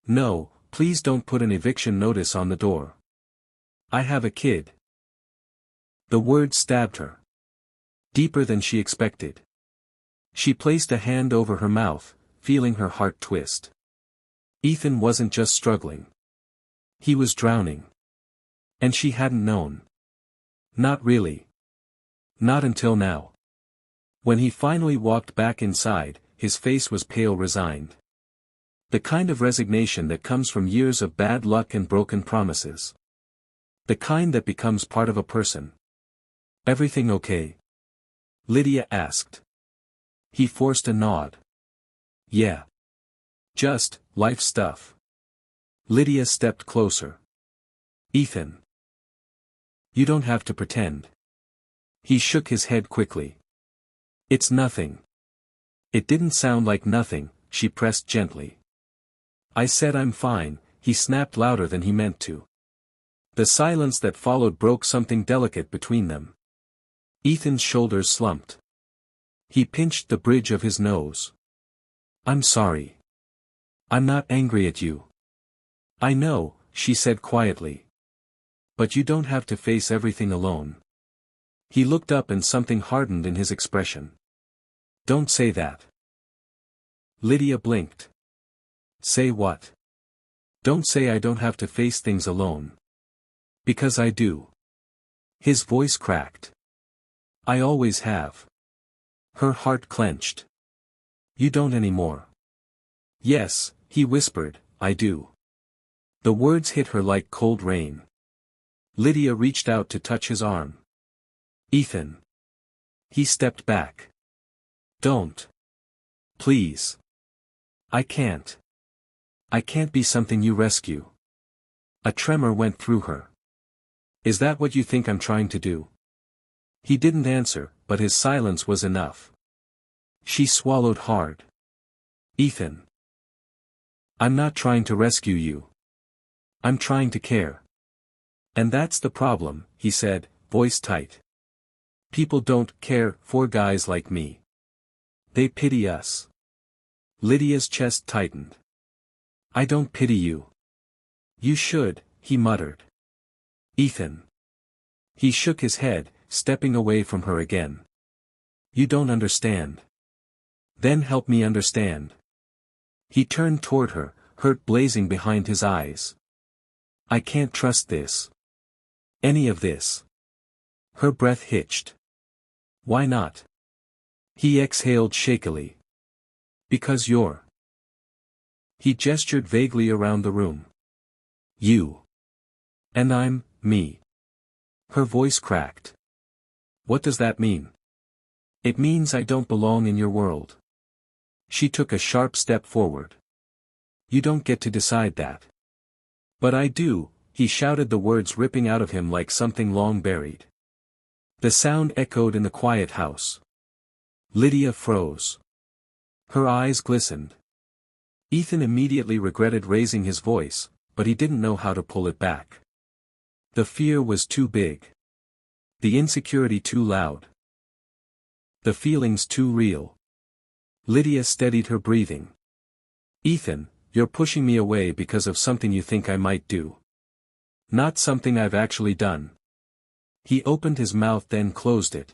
No, please don't put an eviction notice on the door. I have a kid. The word stabbed her. Deeper than she expected. She placed a hand over her mouth, feeling her heart twist. Ethan wasn't just struggling. He was drowning. And she hadn't known. Not really. Not until now. When he finally walked back inside, his face was pale, resigned. The kind of resignation that comes from years of bad luck and broken promises. The kind that becomes part of a person. Everything okay? Lydia asked. He forced a nod. Yeah. Just, life stuff. Lydia stepped closer. Ethan. You don't have to pretend. He shook his head quickly. It's nothing. It didn't sound like nothing, she pressed gently. I said I'm fine, he snapped louder than he meant to. The silence that followed broke something delicate between them. Ethan's shoulders slumped. He pinched the bridge of his nose. I'm sorry. I'm not angry at you. I know, she said quietly. But you don't have to face everything alone. He looked up and something hardened in his expression. Don't say that. Lydia blinked. Say what? Don't say I don't have to face things alone. Because I do. His voice cracked. I always have. Her heart clenched. You don't anymore. Yes, he whispered, I do. The words hit her like cold rain. Lydia reached out to touch his arm. Ethan. He stepped back. Don't. Please. I can't. I can't be something you rescue. A tremor went through her. Is that what you think I'm trying to do? He didn't answer, but his silence was enough. She swallowed hard. Ethan. I'm not trying to rescue you. I'm trying to care. And that's the problem, he said, voice tight. People don't care for guys like me. They pity us. Lydia's chest tightened. I don't pity you. You should, he muttered. Ethan. He shook his head, stepping away from her again. You don't understand. Then help me understand. He turned toward her, hurt blazing behind his eyes. I can't trust this. Any of this. Her breath hitched. Why not? He exhaled shakily. Because you're. He gestured vaguely around the room. You. And I'm, me. Her voice cracked. What does that mean? It means I don't belong in your world. She took a sharp step forward. You don't get to decide that. But I do, he shouted, the words ripping out of him like something long buried. The sound echoed in the quiet house. Lydia froze. Her eyes glistened. Ethan immediately regretted raising his voice, but he didn't know how to pull it back. The fear was too big. The insecurity too loud. The feelings too real. Lydia steadied her breathing. Ethan, you're pushing me away because of something you think I might do. Not something I've actually done. He opened his mouth then closed it.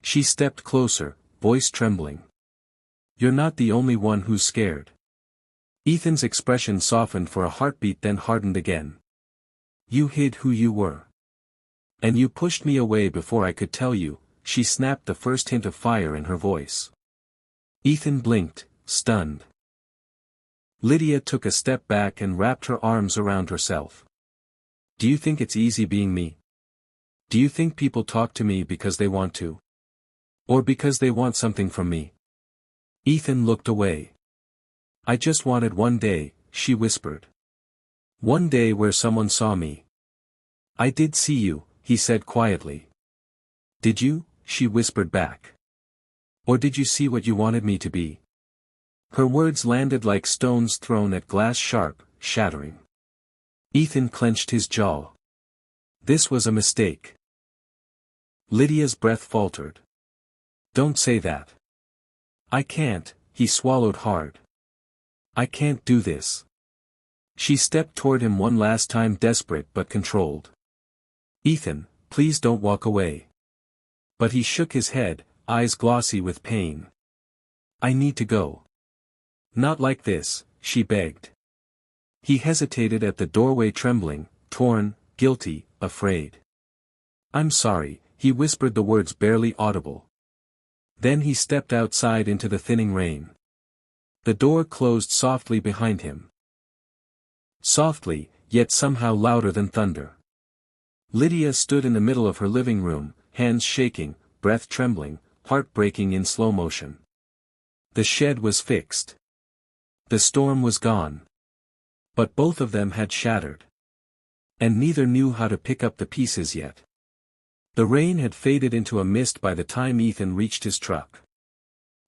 She stepped closer, voice trembling. You're not the only one who's scared. Ethan's expression softened for a heartbeat then hardened again. You hid who you were. And you pushed me away before I could tell you, she snapped, the first hint of fire in her voice. Ethan blinked, stunned. Lydia took a step back and wrapped her arms around herself. Do you think it's easy being me? Do you think people talk to me because they want to? Or because they want something from me? Ethan looked away. I just wanted one day, she whispered. One day where someone saw me. I did see you, he said quietly. Did you? She whispered back. Or did you see what you wanted me to be? Her words landed like stones thrown at glass, sharp, shattering. Ethan clenched his jaw. This was a mistake. Lydia's breath faltered. Don't say that. I can't, he swallowed hard. I can't do this. She stepped toward him one last time, desperate but controlled. Ethan, please don't walk away. But he shook his head, eyes glossy with pain. I need to go. Not like this, she begged. He hesitated at the doorway, trembling, torn, guilty, afraid. I'm sorry, he whispered, the words barely audible. Then he stepped outside into the thinning rain. The door closed softly behind him. Softly, yet somehow louder than thunder. Lydia stood in the middle of her living room, hands shaking, breath trembling, heart breaking in slow motion. The shed was fixed. The storm was gone. But both of them had shattered. And neither knew how to pick up the pieces yet. The rain had faded into a mist by the time Ethan reached his truck.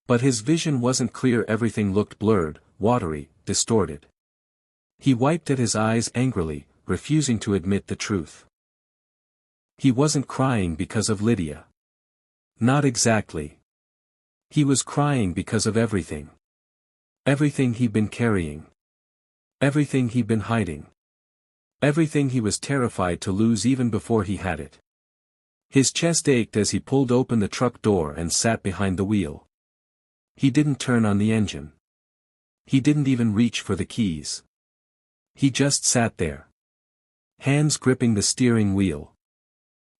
But his vision wasn't clear, everything looked blurred, watery, distorted. He wiped at his eyes angrily, refusing to admit the truth. He wasn't crying because of Lydia. Not exactly. He was crying because of everything. Everything he'd been carrying. Everything he'd been hiding. Everything he was terrified to lose even before he had it. His chest ached as he pulled open the truck door and sat behind the wheel. He didn't turn on the engine. He didn't even reach for the keys. He just sat there. Hands gripping the steering wheel.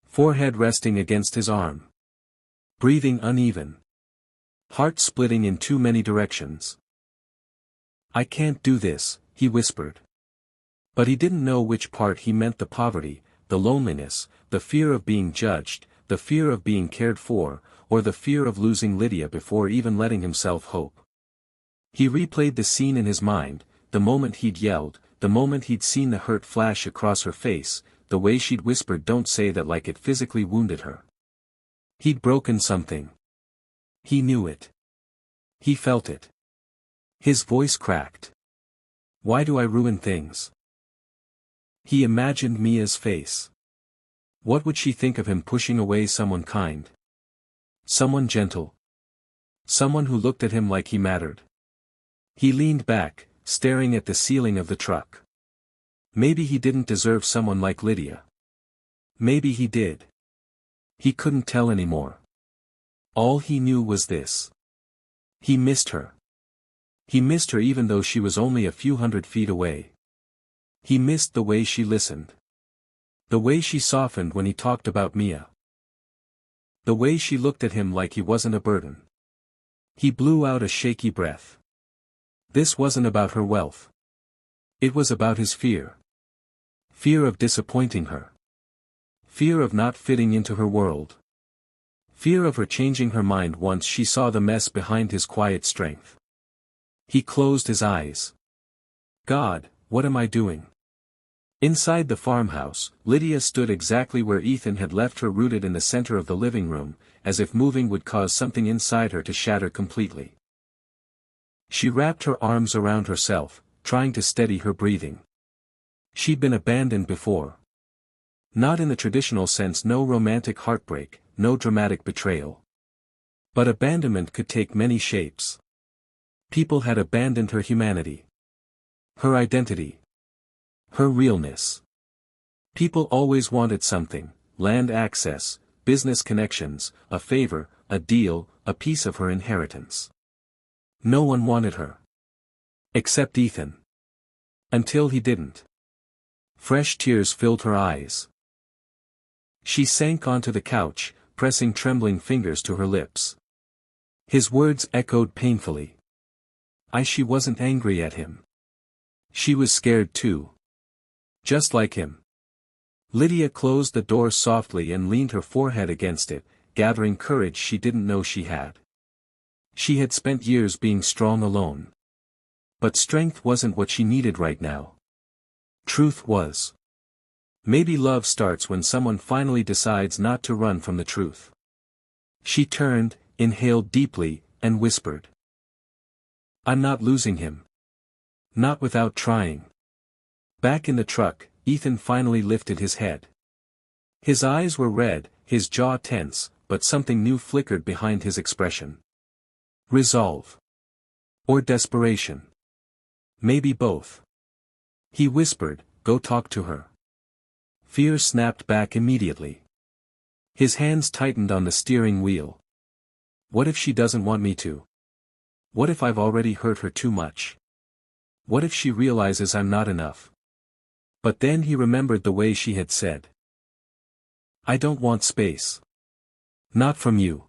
Forehead resting against his arm. Breathing uneven. Heart splitting in too many directions. I can't do this, he whispered. But he didn't know which part he meant, the poverty, the loneliness, the fear of being judged, the fear of being cared for, or the fear of losing Lydia before even letting himself hope. He replayed the scene in his mind, the moment he'd yelled, the moment he'd seen the hurt flash across her face, the way she'd whispered "don't say that" like it physically wounded her. He'd broken something. He knew it. He felt it. His voice cracked. "Why do I ruin things?" He imagined Mia's face. What would she think of him pushing away someone kind? Someone gentle? Someone who looked at him like he mattered? He leaned back, staring at the ceiling of the truck. Maybe he didn't deserve someone like Lydia. Maybe he did. He couldn't tell anymore. All he knew was this. He missed her. He missed her even though she was only a few hundred feet away. He missed the way she listened. The way she softened when he talked about Mia. The way she looked at him like he wasn't a burden. He blew out a shaky breath. This wasn't about her wealth. It was about his fear. Fear of disappointing her. Fear of not fitting into her world. Fear of her changing her mind once she saw the mess behind his quiet strength. He closed his eyes. God, what am I doing? Inside the farmhouse, Lydia stood exactly where Ethan had left her, rooted in the center of the living room, as if moving would cause something inside her to shatter completely. She wrapped her arms around herself, trying to steady her breathing. She'd been abandoned before. Not in the traditional sense, no romantic heartbreak, no dramatic betrayal. But abandonment could take many shapes. People had abandoned her humanity. Her identity. Her realness. People always wanted something: land access, business connections, a favor, a deal, a piece of her inheritance. No one wanted her. Except Ethan. Until he didn't. Fresh tears filled her eyes. She sank onto the couch, pressing trembling fingers to her lips. His words echoed painfully. She wasn't angry at him. She was scared too. Just like him. Lydia closed the door softly and leaned her forehead against it, gathering courage she didn't know she had. She had spent years being strong alone. But strength wasn't what she needed right now. Truth was. Maybe love starts when someone finally decides not to run from the truth. She turned, inhaled deeply, and whispered. I'm not losing him. Not without trying. Back in the truck, Ethan finally lifted his head. His eyes were red, his jaw tense, but something new flickered behind his expression. Resolve. Or desperation. Maybe both. He whispered, go talk to her. Fear snapped back immediately. His hands tightened on the steering wheel. What if she doesn't want me to? What if I've already hurt her too much? What if she realizes I'm not enough? But then he remembered the way she had said. I don't want space. Not from you.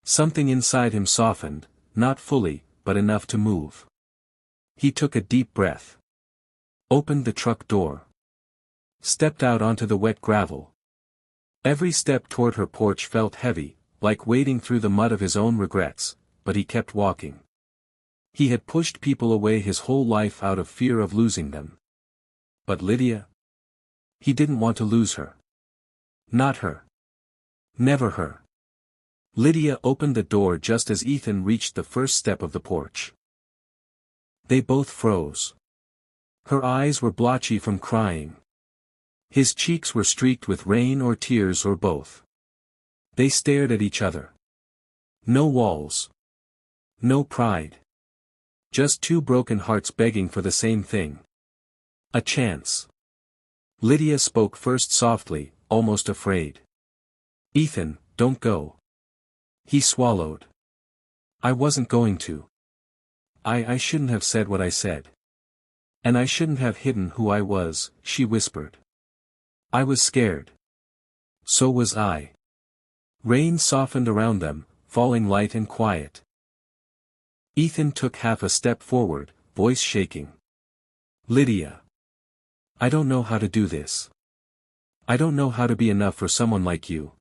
Something inside him softened, not fully, but enough to move. He took a deep breath. Opened the truck door. Stepped out onto the wet gravel. Every step toward her porch felt heavy, like wading through the mud of his own regrets, but he kept walking. He had pushed people away his whole life out of fear of losing them. But Lydia? He didn't want to lose her. Not her. Never her. Lydia opened the door just as Ethan reached the first step of the porch. They both froze. Her eyes were blotchy from crying. His cheeks were streaked with rain or tears or both. They stared at each other. No walls. No pride. Just two broken hearts begging for the same thing. A chance. Lydia spoke first softly, almost afraid. Ethan, don't go. He swallowed. I wasn't going to. I shouldn't have said what I said. And I shouldn't have hidden who I was, she whispered. I was scared. So was I. Rain softened around them, falling light and quiet. Ethan took half a step forward, voice shaking. Lydia. I don't know how to do this. I don't know how to be enough for someone like you.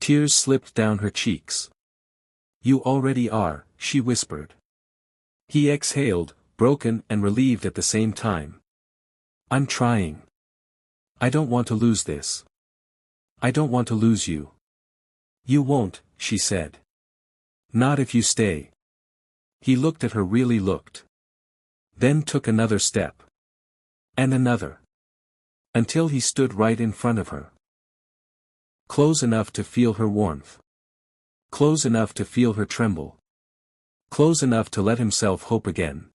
Tears slipped down her cheeks. You already are, she whispered. He exhaled, broken and relieved at the same time. I'm trying. I don't want to lose this. I don't want to lose you. You won't, she said. Not if you stay. He looked at her, really looked. Then took another step. And another. Until he stood right in front of her. Close enough to feel her warmth. Close enough to feel her tremble. Close enough to let himself hope again.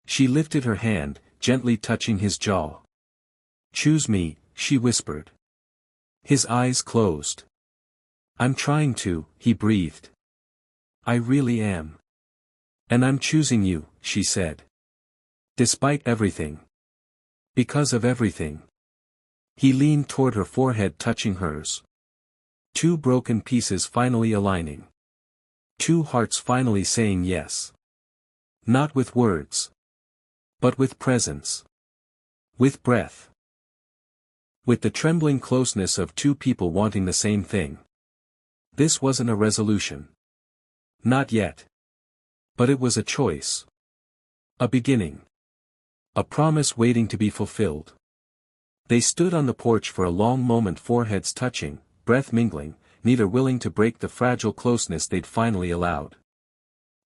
She lifted her hand, gently touching his jaw. Choose me, she whispered. His eyes closed. I'm trying to, he breathed. I really am. And I'm choosing you, she said. Despite everything. Because of everything. He leaned toward her forehead, touching hers. Two broken pieces finally aligning. Two hearts finally saying yes. Not with words. But with presence. With breath. With the trembling closeness of two people wanting the same thing. This wasn't a resolution. Not yet. But it was a choice. A beginning. A promise waiting to be fulfilled. They stood on the porch for a long moment, foreheads touching, breath mingling, neither willing to break the fragile closeness they'd finally allowed.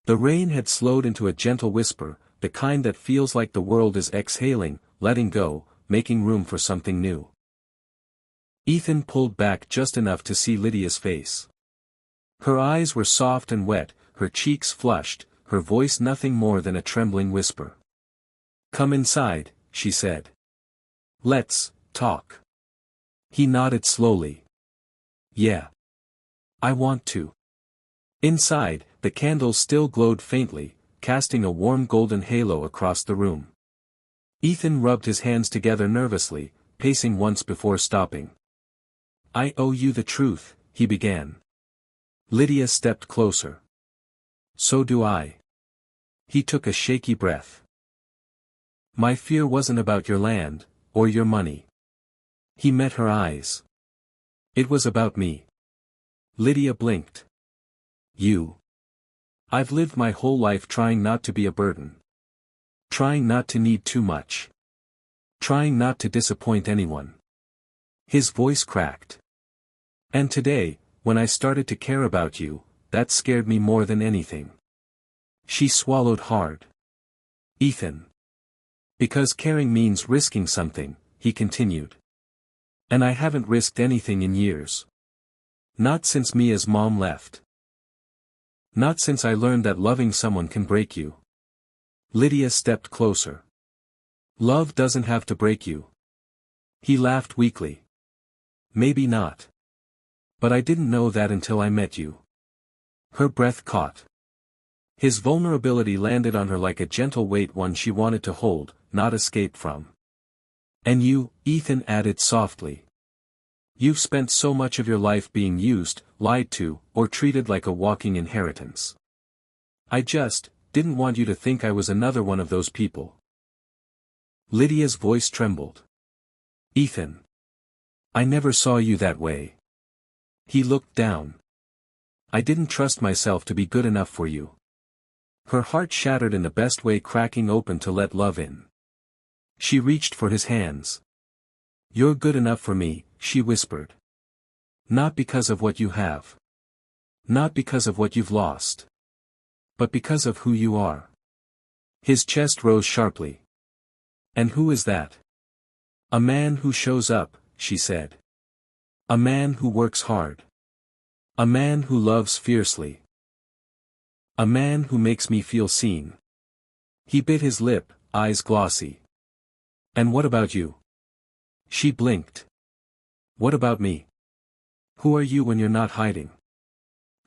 The rain had slowed into a gentle whisper, the kind that feels like the world is exhaling, letting go, making room for something new. Ethan pulled back just enough to see Lydia's face. Her eyes were soft and wet, her cheeks flushed, her voice nothing more than a trembling whisper. Come inside, she said. Let's talk. He nodded slowly. Yeah. I want to. Inside, the candles still glowed faintly, casting a warm golden halo across the room. Ethan rubbed his hands together nervously, pacing once before stopping. I owe you the truth, he began. Lydia stepped closer. So do I. He took a shaky breath. My fear wasn't about your land, or your money. He met her eyes. It was about me. Lydia blinked. You. I've lived my whole life trying not to be a burden. Trying not to need too much. Trying not to disappoint anyone. His voice cracked. And today, when I started to care about you, that scared me more than anything. She swallowed hard. Ethan. Because caring means risking something, he continued. And I haven't risked anything in years. Not since Mia's mom left. Not since I learned that loving someone can break you. Lydia stepped closer. Love doesn't have to break you. He laughed weakly. Maybe not. But I didn't know that until I met you. Her breath caught. His vulnerability landed on her like a gentle weight, one she wanted to hold, not escape from. And you, Ethan added softly. You've spent so much of your life being used, lied to, or treated like a walking inheritance. I just didn't want you to think I was another one of those people. Lydia's voice trembled. Ethan. I never saw you that way. He looked down. I didn't trust myself to be good enough for you. Her heart shattered in the best way, cracking open to let love in. She reached for his hands. You're good enough for me, she whispered. Not because of what you have. Not because of what you've lost. But because of who you are. His chest rose sharply. And who is that? A man who shows up, she said. A man who works hard. A man who loves fiercely. A man who makes me feel seen. He bit his lip, eyes glossy. And what about you? She blinked. What about me? Who are you when you're not hiding?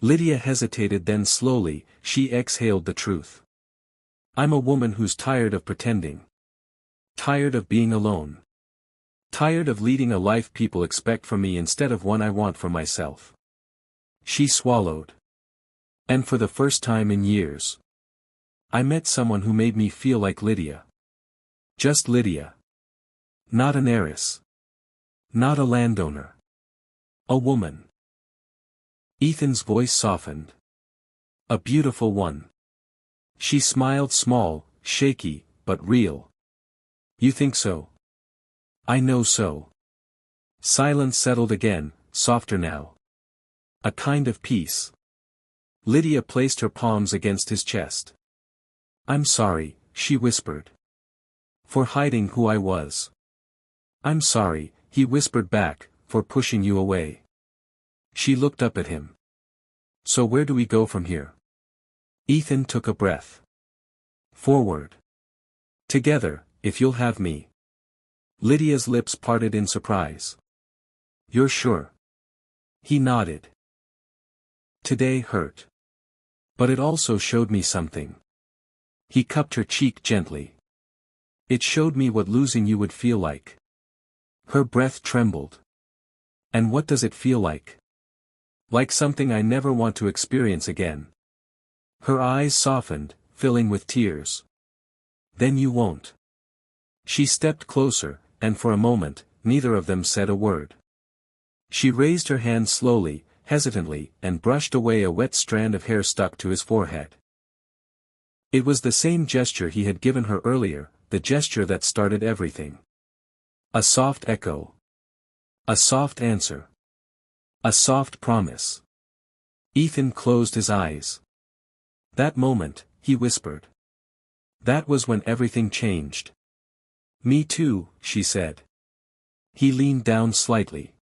Lydia hesitated, then slowly, she exhaled the truth. I'm a woman who's tired of pretending. Tired of being alone. Tired of leading a life people expect from me instead of one I want for myself. She swallowed. And for the first time in years, I met someone who made me feel like Lydia. Just Lydia. Not an heiress. Not a landowner. A woman. Ethan's voice softened. A beautiful one. She smiled, small, shaky, but real. You think so? I know so. Silence settled again, softer now. A kind of peace. Lydia placed her palms against his chest. "I'm sorry," she whispered. "For hiding who I was." "I'm sorry," he whispered back, "for pushing you away." She looked up at him. "So where do we go from here?" Ethan took a breath. "Forward. Together, if you'll have me." Lydia's lips parted in surprise. "You're sure?" He nodded. "Today hurt. But it also showed me something." He cupped her cheek gently. "It showed me what losing you would feel like." Her breath trembled. "And what does it feel like?" "Like something I never want to experience again." Her eyes softened, filling with tears. "Then you won't." She stepped closer, and for a moment, neither of them said a word. She raised her hand slowly, hesitantly, and brushed away a wet strand of hair stuck to his forehead. It was the same gesture he had given her earlier, the gesture that started everything. A soft echo. A soft answer. A soft promise. Ethan closed his eyes. "That moment," he whispered. "That was when everything changed." "Me too," she said. He leaned down slightly.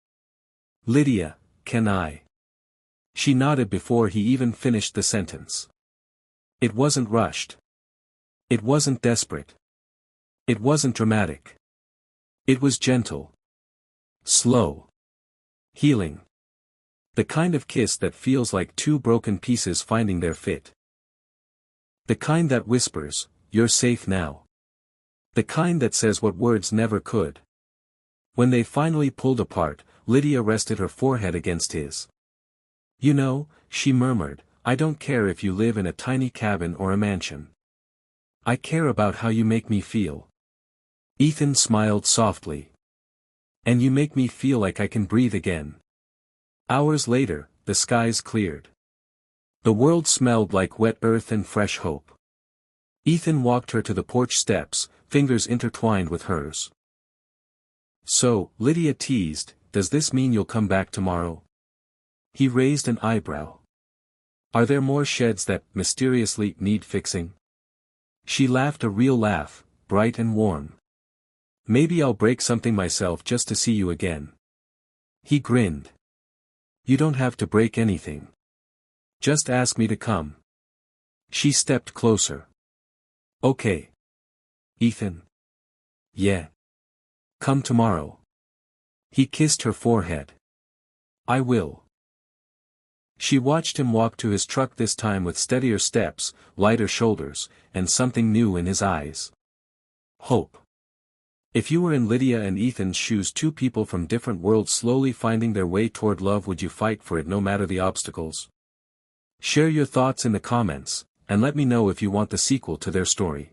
"Lydia, can I?" She nodded before he even finished the sentence. It wasn't rushed. It wasn't desperate. It wasn't dramatic. It was gentle. Slow. Healing. The kind of kiss that feels like two broken pieces finding their fit. The kind that whispers, "You're safe now." The kind that says what words never could. When they finally pulled apart, Lydia rested her forehead against his. "You know," she murmured, "I don't care if you live in a tiny cabin or a mansion. I care about how you make me feel." Ethan smiled softly. "And you make me feel like I can breathe again." Hours later, the skies cleared. The world smelled like wet earth and fresh hope. Ethan walked her to the porch steps, fingers intertwined with hers. "So," Lydia teased, "does this mean you'll come back tomorrow?" He raised an eyebrow. "Are there more sheds that, mysteriously, need fixing?" She laughed a real laugh, bright and warm. "Maybe I'll break something myself just to see you again." He grinned. "You don't have to break anything. Just ask me to come." She stepped closer. "Okay. Ethan." "Yeah. Come tomorrow." He kissed her forehead. "I will." She watched him walk to his truck, this time with steadier steps, lighter shoulders, and something new in his eyes. Hope. If you were in Lydia and Ethan's shoes, two people from different worlds slowly finding their way toward love, would you fight for it no matter the obstacles? Share your thoughts in the comments, and let me know if you want the sequel to their story.